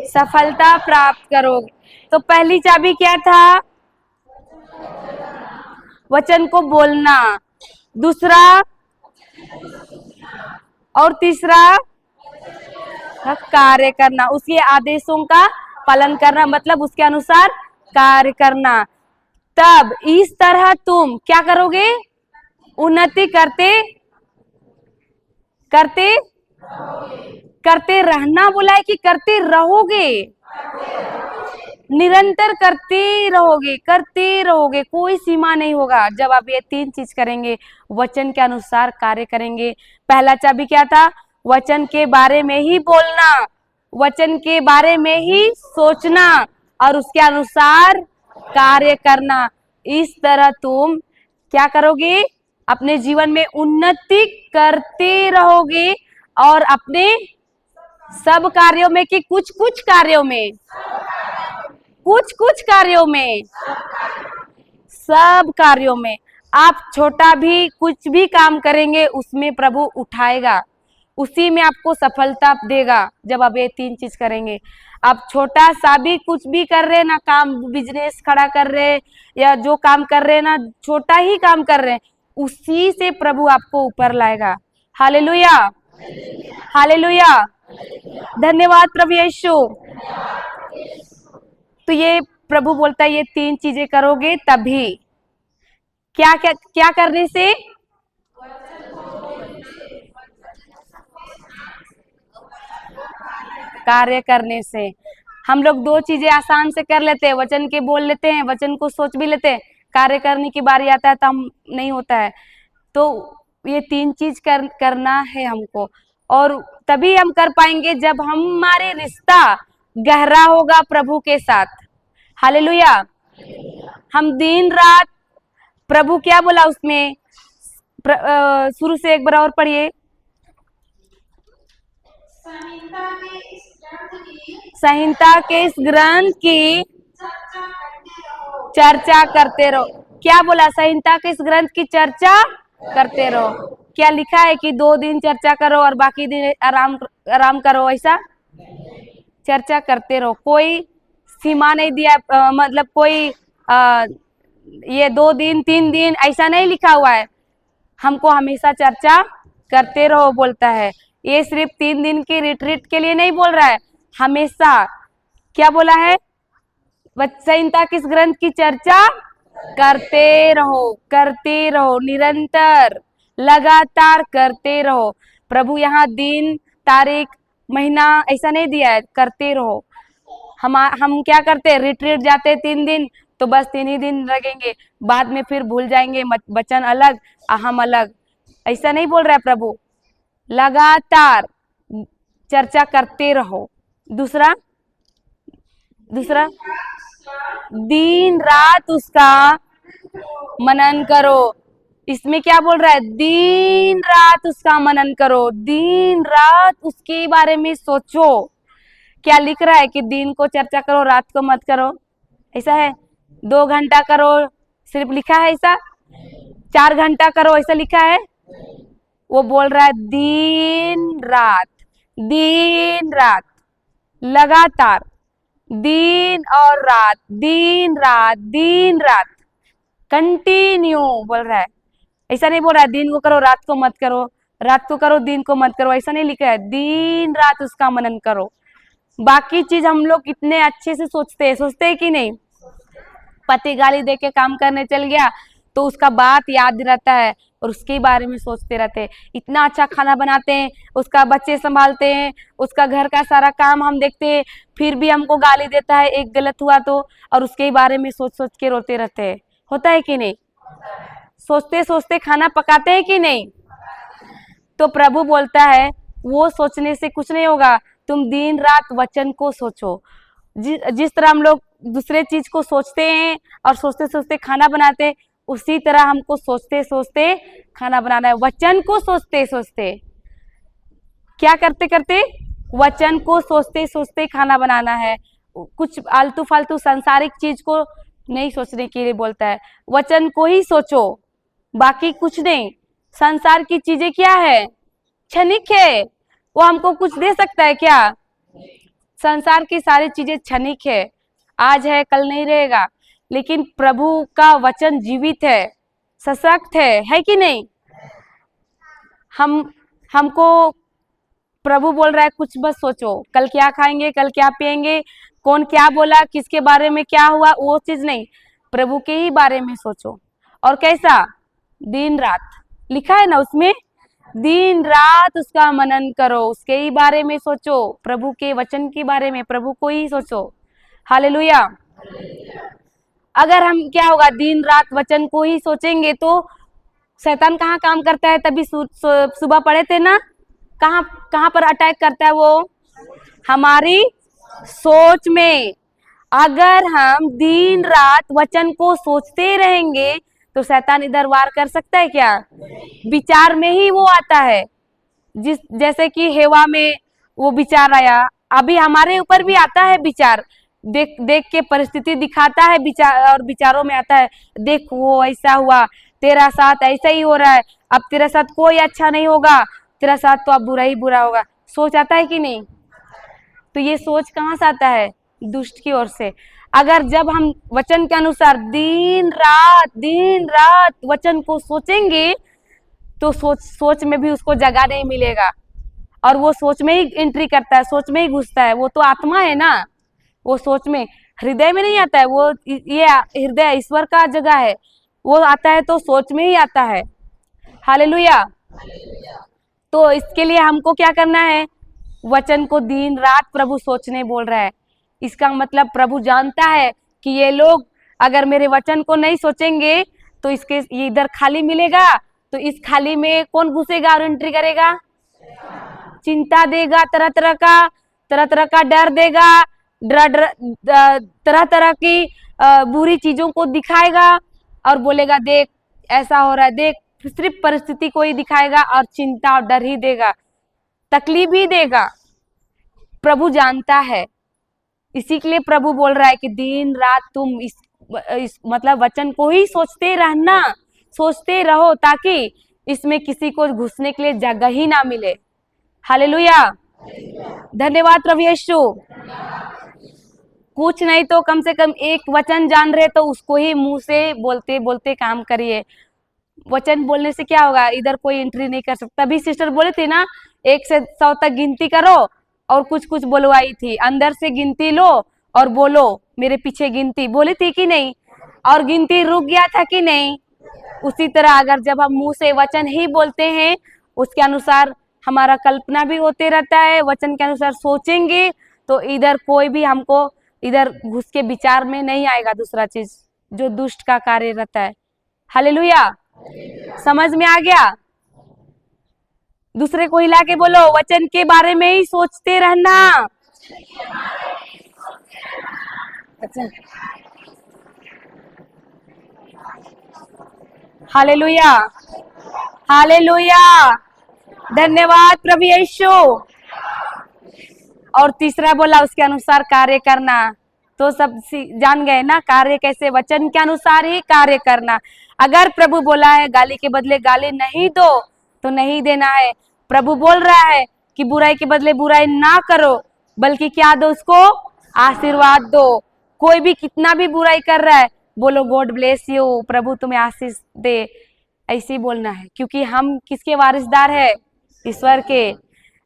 सफलता प्राप्त करोगे। तो पहली चाबी क्या था? वचन को बोलना, दूसरा और तीसरा कार्य करना, उसके आदेशों का पालन करना, मतलब उसके अनुसार कार्य करना। तब इस तरह तुम क्या करोगे? उन्नति करते करते करते रहना बोला है कि करते रहोगे, निरंतर करते रहोगे, कोई सीमा नहीं होगा। जब आप ये 3 चीज करेंगे, वचन के अनुसार कार्य करेंगे। पहला चाबी क्या था? वचन के बारे में ही बोलना, वचन के बारे में ही सोचना और उसके अनुसार कार्य करना। इस तरह तुम क्या करोगे? अपने जीवन में उन्नति करते रहोगे और अपने सब कार्यों में कि कुछ कुछ कार्यों में, सब कार्यों में आप छोटा भी कुछ भी काम करेंगे उसमें प्रभु उठाएगा, उसी में आपको सफलता देगा। जब आप ये 3 चीज करेंगे, आप छोटा सा भी कुछ भी कर रहे हैं ना, काम बिजनेस खड़ा कर रहे हैं या जो काम कर रहे हैं ना, छोटा ही काम कर रहे हैं, उसी से प्रभु आपको ऊपर लाएगा। हालेलुया, हालेलुया, धन्यवाद प्रभु यीशु। तो ये प्रभु बोलता है ये 3 चीजें करोगे तभी। क्या क्या क्या करने से? कार्य करने से। हम लोग 2 चीजें आसान से कर लेते हैं, वचन के बोल लेते हैं, वचन को सोच भी लेते हैं, कार्य करने की बारी आता है तो हम नहीं होता है। तो ये 3 चीज करना है हमको, और तभी हम कर पाएंगे जब हमारे रिश्ता गहरा होगा प्रभु के साथ। हालेलुया। हम दिन रात, प्रभु क्या बोला उसमें, शुरू से एक बार और पढ़िए। संहिता के इस ग्रंथ की चर्चा करते रहो। क्या बोला? संहिता के इस ग्रंथ की चर्चा करते रहो। क्या लिखा है कि 2 दिन चर्चा करो और बाकी दिन आराम करो? ऐसा चर्चा करते रहो। कोई सीमा नहीं दिया, मतलब कोई ये 2 दिन 3 दिन ऐसा नहीं लिखा हुआ है। हमको हमेशा चर्चा करते रहो बोलता है। ये सिर्फ 3 दिन की रिट्रीट के लिए नहीं बोल रहा है, हमेशा। क्या बोला है? संहिता किस ग्रंथ की चर्चा करते रहो, निरंतर लगातार करते रहो। प्रभु यहाँ दिन, तारीख, महीना ऐसा नहीं दिया है, करते रहो। हम क्या करते हैं? रिट्रीट जाते 3 दिन, तो बस 3 ही दिन लगेंगे, बाद में फिर भूल जाएंगे, वचन अलग हम अलग। ऐसा नहीं बोल रहा है प्रभु। लगातार चर्चा करते रहो। दूसरा दिन रात उसका मनन करो। इसमें क्या बोल रहा है? दिन रात उसका मनन करो, दिन रात उसके बारे में सोचो। क्या लिख रहा है कि दिन को चर्चा करो, रात को मत करो? ऐसा है? 2 घंटा करो सिर्फ लिखा है ऐसा? 4 घंटा करो ऐसा लिखा है? वो बोल रहा है दिन रात लगातार, दिन और रात, दिन रात कंटिन्यू बोल रहा है। ऐसा नहीं बोल रहा है दिन को करो रात को मत करो, रात को करो दिन को मत करो। ऐसा नहीं लिखा है। दिन रात उसका मनन करो। बाकी चीज हम लोग इतने अच्छे से सोचते हैं कि नहीं? पति गाली दे के काम करने चल गया तो उसका बात याद रहता है और उसके बारे में सोचते रहते हैं। इतना अच्छा खाना बनाते हैं, उसका बच्चे संभालते हैं, उसका घर का सारा काम हम देखते हैं, फिर भी हमको गाली देता है एक गलत हुआ तो, और उसके बारे में सोच सोच के रोते रहते हैं। होता है कि नहीं? सोचते सोचते खाना पकाते हैं कि नहीं? तो प्रभु बोलता है वो सोचने से कुछ नहीं होगा, तुम दिन रात वचन को सोचो। जिस तरह हम लोग दूसरे चीज को सोचते हैं और सोचते सोचते खाना बनाते हैं, उसी तरह हमको सोचते सोचते खाना बनाना है। वचन को सोचते सोचते, क्या करते करते? वचन को सोचते सोचते खाना बनाना है। कुछ आलतू फालतू सांसारिक चीज को नहीं सोचने के लिए बोलता है। वचन को ही सोचो, बाकी कुछ नहीं। संसार की चीजें क्या है? क्षणिक है। वो हमको कुछ दे सकता है क्या? संसार की सारी चीजें क्षणिक है, आज है कल नहीं रहेगा। लेकिन प्रभु का वचन जीवित है, सशक्त है कि नहीं? हमको प्रभु बोल रहा है कुछ बस सोचो, कल क्या खाएंगे, कल क्या पिएंगे, कौन क्या बोला, किसके बारे में क्या हुआ, वो चीज नहीं, प्रभु के ही बारे में सोचो। और कैसा? दिन रात लिखा है ना उसमें, दिन रात उसका मनन करो, उसके ही बारे में सोचो, प्रभु के वचन के बारे में, प्रभु को ही सोचो। हालेलुया। अगर हम क्या होगा, दिन रात वचन को ही सोचेंगे तो शैतान कहाँ काम करता है? तभी सुबह पढ़े थे ना, कहाँ पर अटैक करता है वो? हमारी सोच में। अगर हम दिन रात वचन को सोचते रहेंगे तो शैतान इधर वार कर सकता है क्या? विचार में ही वो आता है। जैसे कि हेवा में वो विचार आया, अभी हमारे ऊपर भी आता है विचार। देख के परिस्थिति दिखाता है विचार, और विचारों में आता है, देख वो ऐसा हुआ, तेरा साथ ऐसा ही हो रहा है, अब तेरे साथ कोई अच्छा नहीं होगा, तेरा साथ तो अब बुरा ही बुरा होगा। सोच आता है कि नहीं? तो ये सोच कहाँ से आता है? दुष्ट की ओर से। अगर जब हम वचन के अनुसार दिन रात वचन को सोचेंगे तो सोच में भी उसको जगह नहीं मिलेगा, और वो सोच में ही एंट्री करता है, सोच में ही घुसता है। वो तो आत्मा है ना, वो सोच में, हृदय में नहीं आता है। वो ये हृदय ईश्वर का जगह है, वो आता है तो सोच में ही आता है। हालेलुया। तो इसके लिए हमको क्या करना है? वचन को दिन रात प्रभु सोचने बोल रहा है। इसका मतलब प्रभु जानता है कि ये लोग अगर मेरे वचन को नहीं सोचेंगे तो इसके ये इधर खाली मिलेगा, तो इस खाली में कौन घुसेगा और एंट्री करेगा? चिंता देगा, तरह तरह का डर देगा, तरह तरह की बुरी चीजों को दिखाएगा और बोलेगा देख ऐसा हो रहा है, देख, सिर्फ परिस्थिति को ही दिखाएगा और चिंता और डर ही देगा, तकलीफ ही देगा। प्रभु जानता है, इसी के लिए प्रभु बोल रहा है कि दिन रात तुम इस मतलब वचन को ही सोचते रहना, सोचते रहो, ताकि इसमें किसी को घुसने के लिए जगह ही ना मिले। हालेलुया, धन्यवाद प्रभु यीशु। कुछ नहीं तो कम से कम एक वचन जान रहे तो उसको ही मुंह से बोलते बोलते काम करिए। वचन बोलने से क्या होगा, इधर कोई एंट्री नहीं कर सकता। अभी सिस्टर बोले थे ना 1 से 100 तक गिनती करो, और कुछ कुछ बोलवाई थी, अंदर से गिनती लो और बोलो मेरे पीछे गिनती, बोली थी कि नहीं? और गिनती रुक गया था कि नहीं? उसी तरह अगर जब हम मुंह से वचन ही बोलते हैं, उसके अनुसार हमारा कल्पना भी होते रहता है, वचन के अनुसार सोचेंगे तो इधर कोई भी हमको इधर घुस के विचार में नहीं आएगा दूसरा चीज जो दुष्ट का कार्य रहता है। हालेलुया, समझ में आ गया? दूसरे को हिला के बोलो, वचन के बारे में ही सोचते रहना। अच्छा, हालेलुया, हालेलुया, धन्यवाद प्रभु यीशु। और तीसरा बोला उसके अनुसार कार्य करना, तो सब जान गए ना कार्य कैसे, वचन के अनुसार ही कार्य करना। अगर प्रभु बोला है गाली के बदले गाली नहीं दो तो नहीं देना है। प्रभु बोल रहा है कि बुराई के बदले बुराई ना करो, बल्कि क्या दो, उसको आशीर्वाद दो। कोई भी कितना भी बुराई कर रहा है, बोलो गॉड ब्लेस यू, प्रभु तुम्हें आशीष दे, ऐसे ही बोलना है, क्योंकि हम किसके वारिसदार है? ईश्वर के।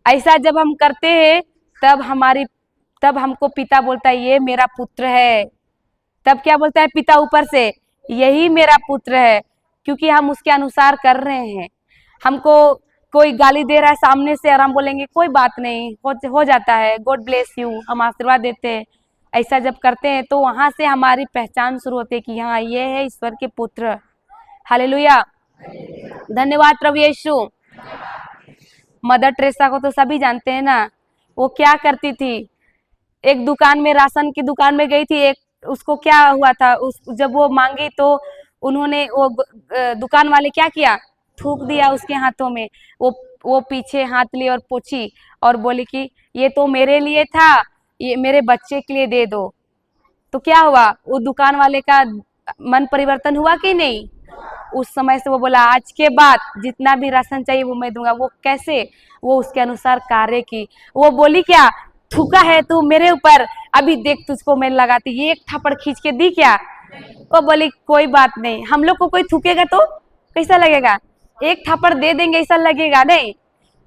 ऐसा जब हम करते हैं तब हमको पिता बोलता है ये मेरा पुत्र है। तब क्या बोलता है पिता ऊपर से? यही मेरा पुत्र है, क्योंकि हम उसके अनुसार कर रहे हैं। हमको कोई गाली दे रहा है सामने से और हम बोलेंगे कोई बात नहीं, हो जाता है, गॉड ब्लेस यू, हम आशीर्वाद देते हैं। ऐसा जब करते हैं तो वहां से हमारी पहचान शुरू होती है कि हाँ ये है ईश्वर के पुत्र। हालेलुया, धन्यवाद प्रभु यीशु। मदर टेरेसा को तो सभी जानते हैं ना, वो क्या करती थी, एक दुकान में, राशन की दुकान में गई थी, एक उसको क्या हुआ था, जब वो मांगी तो उन्होंने वो दुकान वाले क्या किया, थूक दिया उसके हाथों में। वो पीछे हाथ ली और पोछी और बोली कि ये तो मेरे लिए था, ये मेरे बच्चे के लिए दे दो। तो क्या हुआ, वो दुकान वाले का मन परिवर्तन हुआ कि नहीं? उस समय से वो बोला आज के बाद जितना भी राशन चाहिए वो मैं दूंगा। वो कैसे? वो उसके अनुसार कार्य की। वो बोली क्या, थूका है तू मेरे ऊपर, अभी देख तुझको मैं लगाती, ये एक थप्पड़ खींच के दी क्या? वो बोली कोई बात नहीं, हम लोग को कोई थूकेगा तो कैसा लगेगा, एक थप्पड़ दे देंगे ऐसा लगेगा नहीं।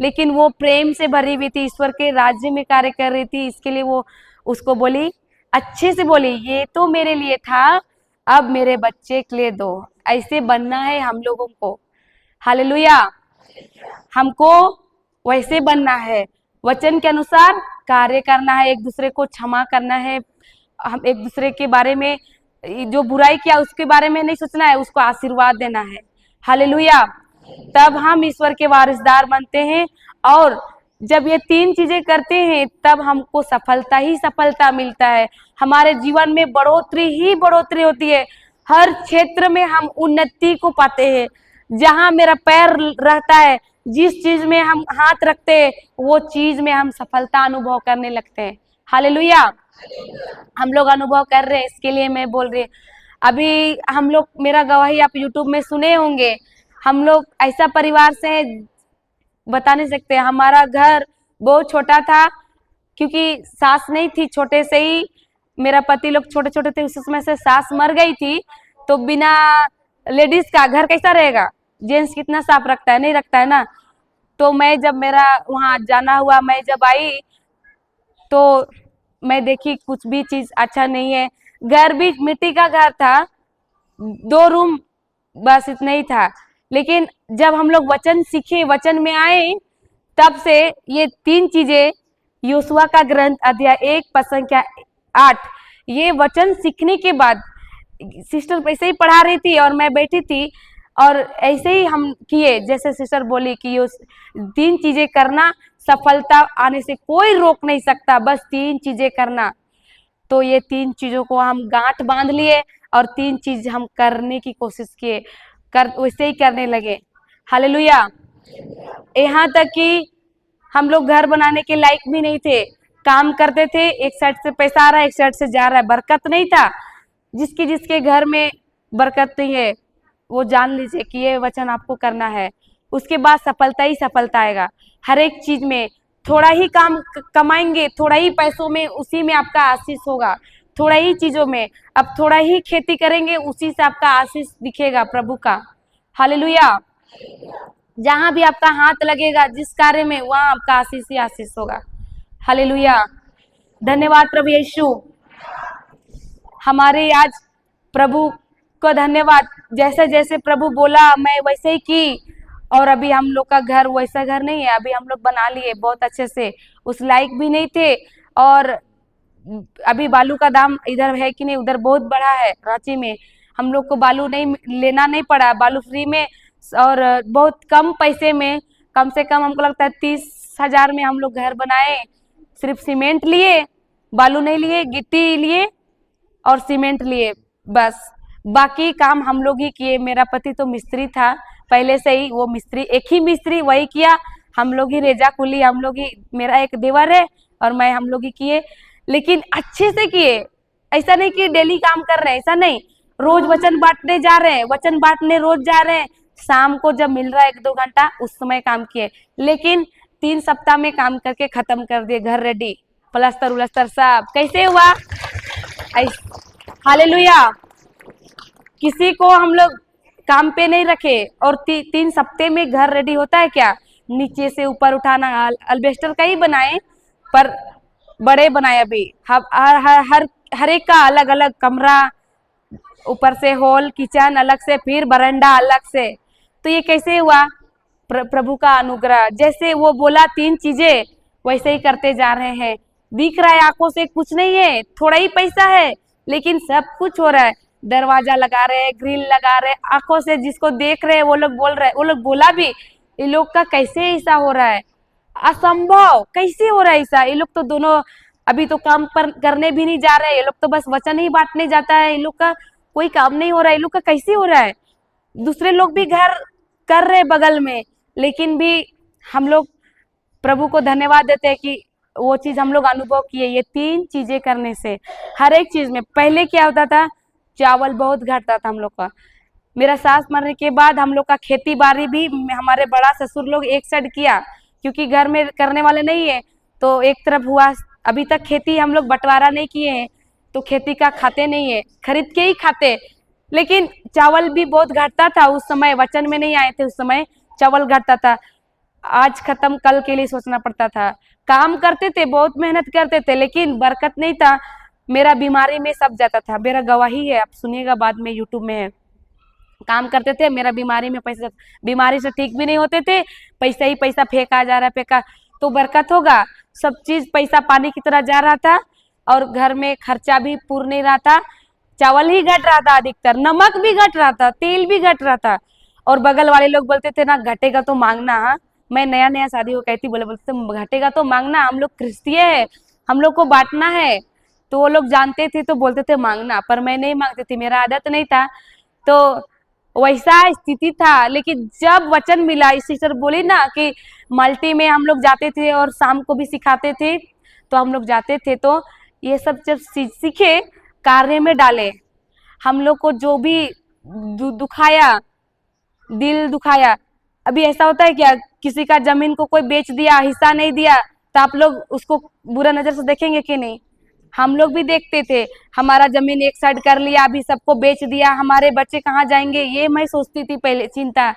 लेकिन वो प्रेम से भरी हुई थी, ईश्वर के राज्य में कार्य कर रही थी, इसके लिए वो उसको बोली, अच्छे से बोली ये तो मेरे लिए था, अब मेरे बच्चे के लिए दो। ऐसे बनना है हम लोगों को। हालेलुया, हमको वैसे बनना है, वचन के अनुसार कार्य करना है, एक दूसरे को क्षमा करना है, हम एक दूसरे के बारे में जो बुराई किया उसके बारे में नहीं सोचना है, उसको आशीर्वाद देना है। हालेलुया, तब हम ईश्वर के वारिसदार बनते हैं। और जब ये 3 चीजें करते हैं तब हमको सफलता ही सफलता मिलता है, हमारे जीवन में बढ़ोतरी ही बढ़ोतरी होती है, हर क्षेत्र में हम उन्नति को पाते हैं। जहां मेरा पैर रहता है, जिस चीज में हम हाथ रखते हैं वो चीज में हम सफलता अनुभव करने लगते हैं। हालेलुया, हम लोग अनुभव कर रहे हैं, इसके लिए मैं बोल रही हूँ। अभी हम लोग, मेरा गवाही आप यूट्यूब में सुने होंगे, हम लोग ऐसा परिवार से बता नहीं सकते। हमारा घर बहुत छोटा था, क्योंकि सास नहीं थी, छोटे से ही मेरा पति लोग छोटे छोटे थे, उस समय से सास मर गई थी। तो बिना लेडीज का घर कैसा रहेगा, जेंट्स कितना साफ रखता है, नहीं रखता है ना। तो मैं जब मेरा वहां जाना हुआ, मैं जब आई तो मैं देखी कुछ भी चीज अच्छा नहीं है। घर भी मिट्टी का घर था, 2 रूम बस इतना ही था। लेकिन जब हम लोग वचन सीखे, वचन में आए, तब से ये 3 चीजें, योशुआ का ग्रंथ अध्याय 1 पद संख्या 8, ये वचन सीखने के बाद सिस्टर ऐसे ही पढ़ा रही थी और मैं बैठी थी, और ऐसे ही हम किए, जैसे सिस्टर बोली कि ये 3 चीजें करना, सफलता आने से कोई रोक नहीं सकता, बस 3 चीजें करना। तो ये 3 चीजों को हम गांठ बांध लिए और 3 चीज हम करने की कोशिश किए, वैसे ही करने लगे। हालेलुया। यहाँ तक कि हम लोग घर बनाने के लायक भी नहीं थे, काम करते थे, एक साइड से पैसा आ रहा है, एक साइड से जा रहा है, बरकत नहीं था। जिसके घर में बरकत नहीं है वो जान लीजिए कि ये वचन आपको करना है, उसके बाद सफलता ही सफलता आएगा। हर एक चीज में थोड़ा ही काम कमाएंगे, थोड़ा ही पैसों में, उसी में आपका आशीष होगा। थोड़ा ही चीजों में अब थोड़ा ही खेती करेंगे, उसी से आपका आशीष दिखेगा प्रभु का। हालेलुया। जहां भी आपका हाथ लगेगा जिस कार्य में, वहां आपका आशीष ही आशीष होगा। हालेलुया। धन्यवाद प्रभु यीशु। हमारे आज प्रभु को धन्यवाद, जैसे जैसे प्रभु बोला मैं वैसे ही की। और अभी हम लोग का घर वैसा घर नहीं है, अभी हम लोग बना लिए बहुत अच्छे से, उस लायक भी नहीं थे। और अभी बालू का दाम इधर है कि नहीं, उधर बहुत बड़ा है रांची में। हम लोग को बालू नहीं लेना नहीं पड़ा, बालू फ्री में और बहुत कम पैसे में, कम से कम हमको लगता है 30,000 में हम लोग घर बनाए। सिर्फ सीमेंट लिए, बालू नहीं लिए, गिट्टी लिए और सीमेंट लिए, बस बाकी काम हम लोग ही किए। मेरा पति तो मिस्त्री था पहले से ही, वो मिस्त्री एक ही मिस्त्री वही किया, हम लोग ही रेजा कुली, हम लोग ही, मेरा एक देवर है और मैं, हम लोग ही किए, लेकिन अच्छे से किए। ऐसा नहीं कि डेली काम कर रहे हैं, ऐसा नहीं, रोज वचन बांटने जा रहे हैं, वचन बांटने रोज जा रहे हैं, शाम को जब मिल रहा है 1-2 घंटा उस समय काम किए। लेकिन 3 सप्ताह में काम करके खत्म कर दिए, घर रेडी, प्लास्टर उलस्तर सब। कैसे हुआ? हालेलुया। किसी को हम लोग काम पे नहीं रखे और 3 सप्ताह में घर रेडी होता है क्या? नीचे से ऊपर उठाना, अल्बेस्टर का ही बनाए पर बड़े बनाए। अभी हर एक का अलग अलग कमरा, ऊपर से हॉल, किचन अलग से, फिर बरंडा अलग से। तो ये कैसे हुआ? प्रभु का अनुग्रह। जैसे वो बोला 3 चीजें वैसे ही करते जा रहे हैं। दिख रहा है आंखों से कुछ नहीं है, थोड़ा ही पैसा है, लेकिन सब कुछ हो रहा है। दरवाजा लगा रहे हैं, ग्रिल लगा रहे हैं, आंखों से जिसको देख रहे हैं वो लोग बोल रहे हैं, वो लोग बोला भी ये लोग का कैसे ऐसा हो रहा है, असंभव, कैसे हो रहा है ऐसा। ये लोग तो दोनों अभी तो काम पर करने भी नहीं जा रहे हैं, ये लोग तो बस वचन ही बांटने जाता है, ये लोग का कोई काम नहीं हो रहा है, ये लोग का कैसे हो रहा है। दूसरे लोग भी घर कर रहे बगल में, लेकिन भी हम लोग प्रभु को धन्यवाद देते हैं कि वो चीज हम लोग अनुभव किए। ये 3 चीजें करने से हर एक चीज में, पहले क्या होता था, चावल बहुत घटता था हम लोग का। मेरा सास मरने के बाद हम लोग का खेती बाड़ी भी हमारे बड़ा ससुर लोग एक साइड किया, क्योंकि घर में करने वाले नहीं है तो एक तरफ हुआ। अभी तक खेती हम लोग बंटवारा नहीं किए हैं, तो खेती का खाते नहीं है, खरीद के ही खाते। लेकिन चावल भी बहुत घटता था उस समय, वचन में नहीं आए थे उस समय, चावल घटता था। आज खत्म, कल के लिए सोचना पड़ता था। काम करते थे, बहुत मेहनत करते थे, लेकिन बरकत नहीं था। मेरा बीमारी में सब जाता था, मेरा गवाही है, आप सुनिएगा बाद में, यूट्यूब में है। काम करते थे, मेरा बीमारी में पैसा, बीमारी से ठीक भी नहीं होते थे, पैसा ही पैसा फेंका जा रहा है, फेंका तो बरकत होगा। सब चीज पैसा पानी की तरह जा रहा था और घर में खर्चा भी पूर्ण नहीं रहा था। चावल ही घट रहा था अधिकतर, नमक भी घट रहा था, तेल भी घट रहा था। और बगल वाले लोग बोलते थे ना, घटेगा तो मांगना। हाँ, मैं नया नया शादी हो कहती, बोलते घटेगा तो मांगना, हम लोग क्रिस्तीय है, हम लोग को बांटना है। तो वो लोग जानते थे तो बोलते थे मांगना, पर मैं नहीं मांगती थी, मेरा आदत नहीं था। तो वैसा स्थिति था। लेकिन जब वचन मिला, इस सिस्टर बोली ना कि मल्टी में हम लोग जाते थे और शाम को भी सिखाते थे, तो हम लोग जाते थे, तो ये सब जब सीखे, कार्य में डाले। हम लोग को जो भी दुखाया, दिल दुखाया, अभी ऐसा होता है क्या, किसी का जमीन को कोई बेच दिया, हिस्सा नहीं दिया, तो आप लोग उसको बुरा नजर से देखेंगे कि नहीं? हम लोग भी देखते थे, हमारा जमीन एक साइड कर लिया, अभी सबको बेच दिया, हमारे बच्चे कहाँ जाएंगे, ये मैं सोचती थी पहले, चिंता।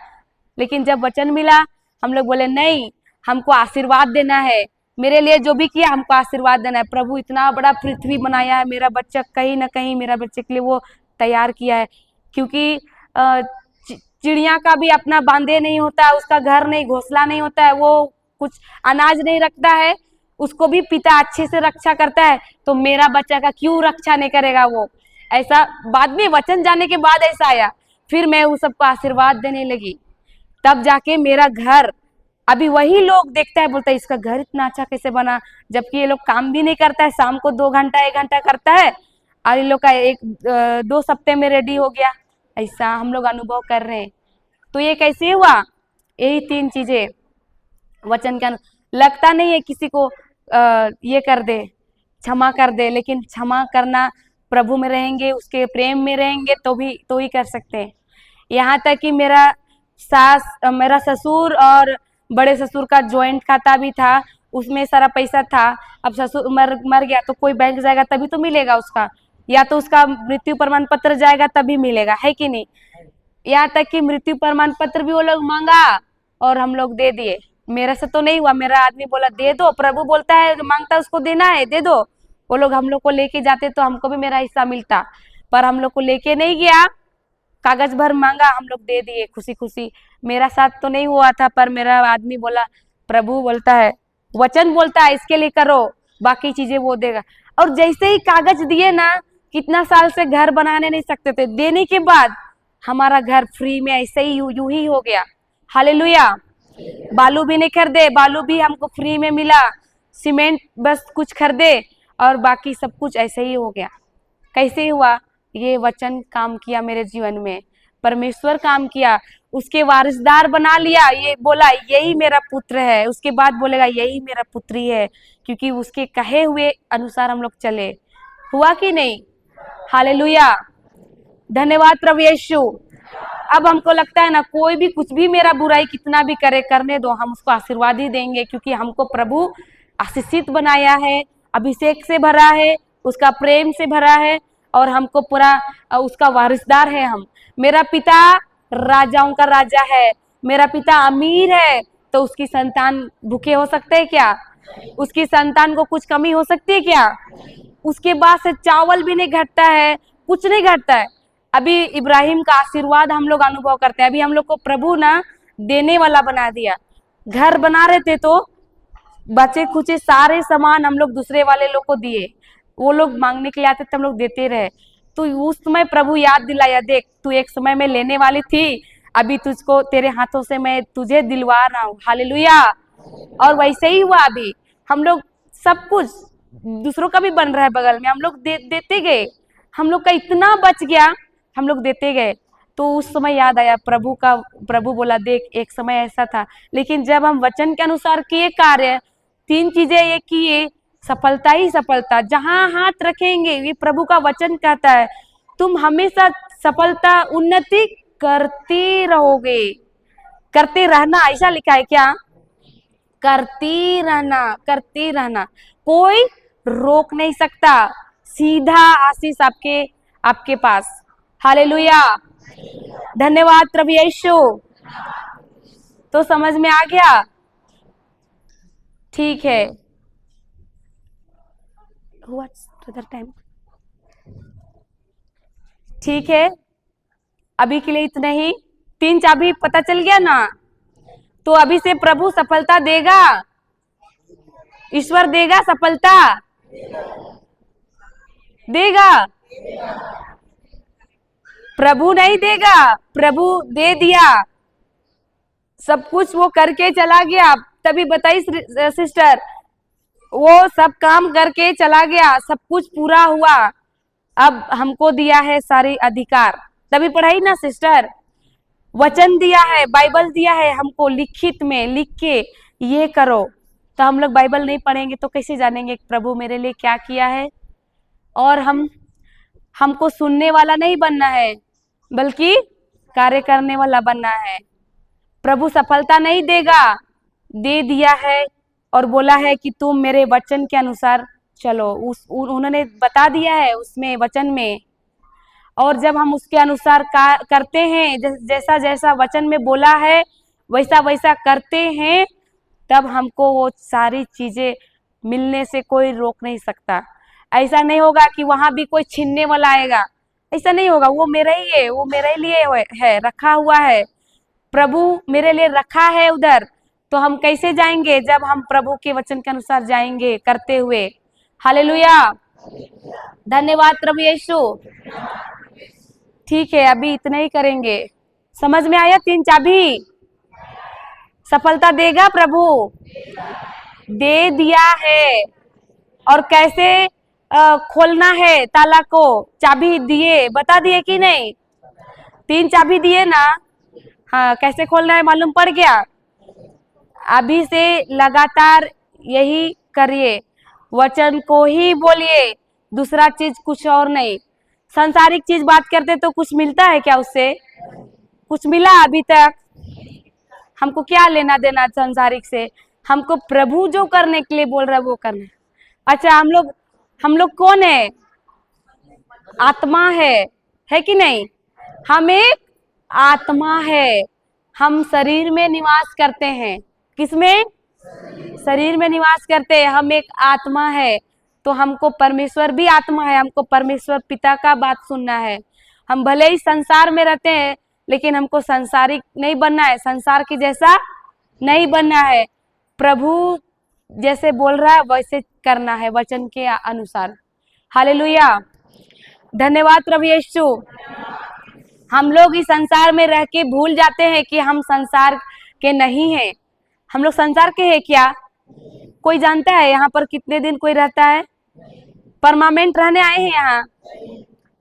लेकिन जब वचन मिला, हम लोग बोले नहीं, हमको आशीर्वाद देना है, मेरे लिए जो भी किया हमको आशीर्वाद देना है। प्रभु इतना बड़ा पृथ्वी बनाया है, मेरा बच्चा कहीं ना कहीं मेरा बच्चे के लिए वो तैयार किया है। क्योंकि चिड़िया का भी अपना बांधे नहीं होता, उसका घर नहीं, घोंसला नहीं होता है, वो कुछ अनाज नहीं रखता है, उसको भी पिता अच्छे से रक्षा करता है। तो मेरा बच्चा का क्यों रक्षा नहीं करेगा वो? ऐसा बाद में वचन जाने के बाद ऐसा आया, फिर मैं उस सबको आशीर्वाद देने लगी। तब जाके मेरा घर, अभी वही लोग देखता है, बोलता है इसका घर इतना अच्छा कैसे बना, जबकि ये लोग काम भी नहीं करता है, शाम को 2 घंटा 1 घंटा करता है और ये लोग का 2 हफ्ते में रेडी हो गया। ऐसा हम लोग अनुभव कर रहे हैं। तो ये कैसे हुआ? यही 3 चीजें वचन के लगता नहीं है किसी को ये कर दे, क्षमा कर दे, लेकिन क्षमा करना प्रभु में रहेंगे, उसके प्रेम में रहेंगे तो ही कर सकते हैं। यहाँ तक कि मेरा ससुर और बड़े ससुर का ज्वाइंट खाता भी था, उसमें सारा पैसा था। अब ससुर मर गया तो कोई बैंक जाएगा तभी तो मिलेगा उसका, या तो उसका मृत्यु प्रमाण पत्र जाएगा तभी मिलेगा, है कि नहीं? यहाँ तक कि मृत्यु प्रमाण पत्र भी वो लोग मांगा और हम लोग दे दिए। मेरे से तो नहीं हुआ, मेरा आदमी बोला दे दो, प्रभु बोलता है मांगता है उसको देना है, दे दो। वो लोग हम लोग को लेके जाते तो हमको भी मेरा हिस्सा मिलता, पर हम लोग को लेके नहीं गया, कागज भर मांगा, हम लोग दे दिए खुशी खुशी। मेरा साथ तो नहीं हुआ था, पर मेरा आदमी बोला प्रभु बोलता है, वचन बोलता है इसके लिए करो, बाकी चीजें वो देगा। और जैसे ही कागज दिए ना, कितना साल से घर बनाने नहीं सकते थे, देने के बाद हमारा घर फ्री में ऐसे ही यूं ही हो गया। हालेलुया। बालू भी नहीं खरीदे, बालू भी हमको फ्री में मिला, सीमेंट बस कुछ खरीदे और बाकी सब कुछ ऐसे ही हो गया। कैसे हुआ? ये वचन काम किया मेरे जीवन में, परमेश्वर काम किया, उसके वारिसदार बना लिया। ये बोला यही मेरा पुत्र है, उसके बाद बोलेगा यही मेरा पुत्री है, क्योंकि उसके कहे हुए अनुसार हम लोग चले। हुआ कि नहीं? हालेलुया, धन्यवाद प्रभु यीशु। अब हमको लगता है ना, कोई भी कुछ भी मेरा बुराई कितना भी करे, करने दो, हम उसको आशीर्वाद ही देंगे, क्योंकि हमको प्रभु आशीषित बनाया है, अभिषेक से भरा है, उसका प्रेम से भरा है और हमको पूरा उसका वारिसदार है हम। मेरा पिता राजाओं का राजा है, मेरा पिता अमीर है, तो उसकी संतान भूखे हो सकते हैं क्या? उसकी संतान को कुछ कमी हो सकती है क्या? उसके बाद से चावल भी नहीं घटता है, कुछ नहीं घटता है। अभी इब्राहिम का आशीर्वाद हम लोग अनुभव करते हैं। अभी हम लोग को प्रभु ना देने वाला बना दिया। घर बना रहे थे तो बचे खुचे सारे सामान हम लोग दूसरे वाले लोग को दिए, वो लोग मांगने के लिए आते थे, हम लोग देते रहे। तो उस समय प्रभु याद दिलाया, देख तू एक समय में लेने वाली थी, अभी तुझको तेरे हाथों से मैं तुझे दिलवा रहा हूँ। हालेलुया। और वैसे ही हुआ, अभी हम लोग सब कुछ दूसरों का भी बन रहा है बगल में, हम लोग देते गए, हम लोग का इतना बच गया, हम लोग देते गए। तो उस समय याद आया प्रभु बोला देख एक समय ऐसा था, लेकिन जब हम वचन के अनुसार किए कार्य, 3 चीजें ये किए, सफलता ही सफलता। जहां हाथ रखेंगे, ये प्रभु का वचन कहता है, तुम हमेशा सफलता उन्नति करते रहोगे। करते रहना ऐसा लिखा है क्या? करते रहना, कोई रोक नहीं सकता, सीधा आशीष आपके पास। हालेलुया, धन्यवाद प्रभु यीशु। तो समझ में आ गया? ठीक है, टाइम ठीक है, अभी के लिए इतना ही। 3 चाबी पता चल गया ना? तो अभी से प्रभु सफलता देगा, ईश्वर देगा सफलता, देगा। प्रभु नहीं देगा, प्रभु दे दिया, सब कुछ वो करके चला गया। तभी बताई सिस्टर, वो सब काम करके चला गया, सब कुछ पूरा हुआ, अब हमको दिया है सारे अधिकार। तभी पढ़ाई ना सिस्टर, वचन दिया है, बाइबल दिया है हमको लिखित में, लिख के ये करो। तो हम लोग बाइबल नहीं पढ़ेंगे तो कैसे जानेंगे प्रभु मेरे लिए क्या किया है? और हमको सुनने वाला नहीं बनना है, बल्कि कार्य करने वाला बनना है। प्रभु सफलता नहीं देगा, दे दिया है और बोला है कि तुम मेरे वचन के अनुसार चलो। उन्होंने बता दिया है उसमें वचन में, और जब हम उसके अनुसार करते हैं, जैसा जैसा वचन में बोला है वैसा वैसा करते हैं, तब हमको वो सारी चीजें मिलने से कोई रोक नहीं सकता। ऐसा नहीं होगा कि वहां भी कोई छीनने वाला आएगा, ऐसा नहीं होगा। वो मेरा ही है, वो मेरे लिए है, रखा हुआ है, प्रभु मेरे लिए रखा है उधर। तो हम कैसे जाएंगे? जब हम प्रभु के वचन के अनुसार जाएंगे करते हुए। हालेलुया, धन्यवाद प्रभु यीशु। ठीक है, अभी इतना ही करेंगे। समझ में आया? 3 चाबी सफलता देगा प्रभु, दे दिया है। और कैसे खोलना है ताला को, चाबी दिए, बता दिए कि नहीं? 3 चाबी दिए ना। हाँ, कैसे खोलना है मालूम पड़ गया? अभी से लगातार यही करिए, वचन को ही बोलिए, दूसरा चीज कुछ और नहीं। सांसारिक चीज बात करते तो कुछ मिलता है क्या उससे? कुछ मिला अभी तक? हमको क्या लेना देना सांसारिक से? हमको प्रभु जो करने के लिए बोल रहा है वो करना है। अच्छा, हम लोग कौन है? आत्मा है कि नहीं? हम एक आत्मा है। हम शरीर में निवास करते हैं। किसमें? शरीर में निवास करते हैं। हम एक आत्मा है, तो हमको परमेश्वर भी आत्मा है। हमको परमेश्वर पिता का बात सुनना है। हम भले ही संसार में रहते हैं, लेकिन हमको संसारिक नहीं बनना है, संसार की जैसा नहीं बनना है। प्रभु जैसे बोल रहा है वैसे करना है, वचन के अनुसार। हालेलुया, धन्यवाद प्रभु यीशु। हम लोग इस संसार में रह के भूल जाते हैं कि हम संसार के नहीं हैं। हम लोग संसार के हैं क्या? कोई जानता है यहाँ पर कितने दिन कोई रहता है? परमानेंट रहने आए हैं यहाँ?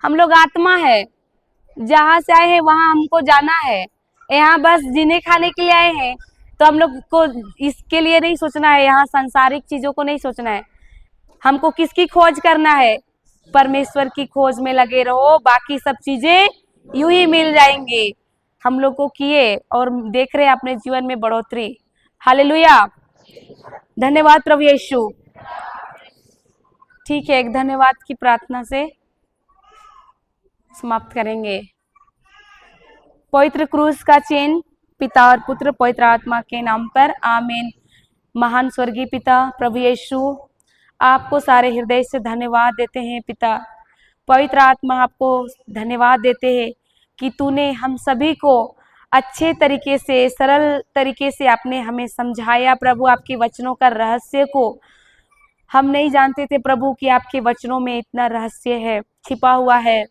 हम लोग आत्मा है, जहाँ से आए हैं वहां हमको जाना है। यहाँ बस जीने खाने के लिए आए हैं, तो हम लोग को इसके लिए नहीं सोचना है, यहाँ सांसारिक चीजों को नहीं सोचना है। हमको किसकी खोज करना है? परमेश्वर की खोज में लगे रहो, बाकी सब चीजें यूं ही मिल जाएंगी। हम लोग को किए और देख रहे हैं अपने जीवन में बढ़ोतरी। हालेलुया, धन्यवाद प्रभु यीशु। ठीक है, एक धन्यवाद की प्रार्थना से समाप्त करेंगे। पवित्र क्रूस का चिन्ह पिता और पुत्र पवित्र आत्मा के नाम पर, आमीन। महान स्वर्गीय पिता प्रभु यीशु, आपको सारे हृदय से धन्यवाद देते हैं पिता। पवित्र आत्मा, आपको धन्यवाद देते हैं कि तूने हम सभी को अच्छे तरीके से, सरल तरीके से आपने हमें समझाया प्रभु। आपके वचनों का रहस्य को हम नहीं जानते थे प्रभु कि आपके वचनों में इतना रहस्य है, छिपा हुआ है।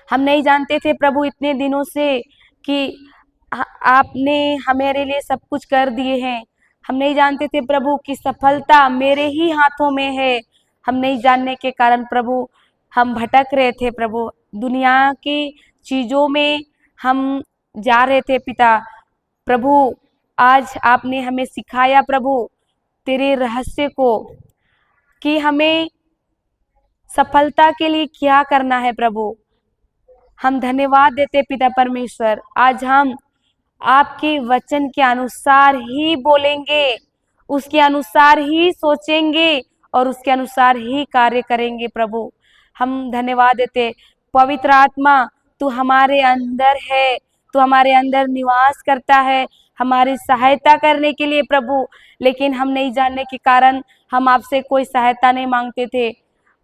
हम नहीं जानते थे प्रभु इतने दिनों से कि आपने हमारे लिए सब कुछ कर दिए हैं। हम नहीं जानते थे प्रभु कि सफलता मेरे ही हाथों में है। हम नहीं जानने के कारण प्रभु हम भटक रहे थे प्रभु, दुनिया की चीजों में हम जा रहे थे पिता। प्रभु आज आपने हमें सिखाया प्रभु तेरे रहस्य को, कि हमें सफलता के लिए क्या करना है प्रभु। हम धन्यवाद देते पिता परमेश्वर। आज हम आपके वचन के अनुसार ही बोलेंगे, उसके अनुसार ही सोचेंगे और उसके अनुसार ही कार्य करेंगे प्रभु। हम धन्यवाद देते। पवित्र आत्मा, तू हमारे अंदर है, तू हमारे अंदर निवास करता है हमारी सहायता करने के लिए प्रभु। लेकिन हम नहीं जानने के कारण हम आपसे कोई सहायता नहीं मांगते थे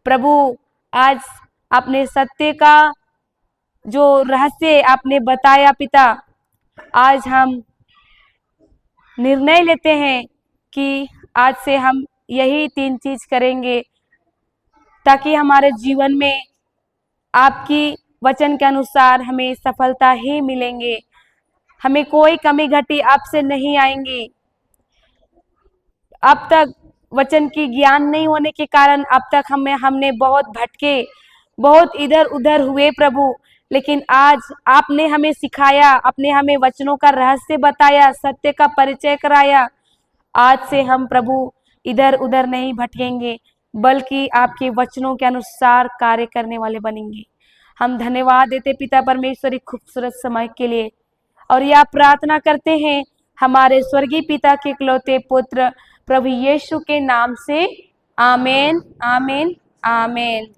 प्रभु। आज अपने सत्य का जो रहस्य आपने बताया पिता, आज हम निर्णय लेते हैं कि आज से हम यही 3 चीज करेंगे, ताकि हमारे जीवन में आपकी वचन के अनुसार हमें सफलता ही मिलेंगे। हमें कोई कमी घटी आपसे नहीं आएंगी। अब तक वचन की ज्ञान नहीं होने के कारण अब तक हमने बहुत भटके, बहुत इधर उधर हुए प्रभु। लेकिन आज आपने हमें सिखाया, आपने हमें वचनों का रहस्य बताया, सत्य का परिचय कराया। आज से हम प्रभु इधर उधर नहीं भटकेंगे, बल्कि आपके वचनों के अनुसार कार्य करने वाले बनेंगे। हम धन्यवाद देते पिता परमेश्वर एक खूबसूरत समय के लिए, और यह प्रार्थना करते हैं हमारे स्वर्गीय पिता के इकलौते पुत्र प्रभु यीशु के नाम से, आमीन, आमीन, आमीन।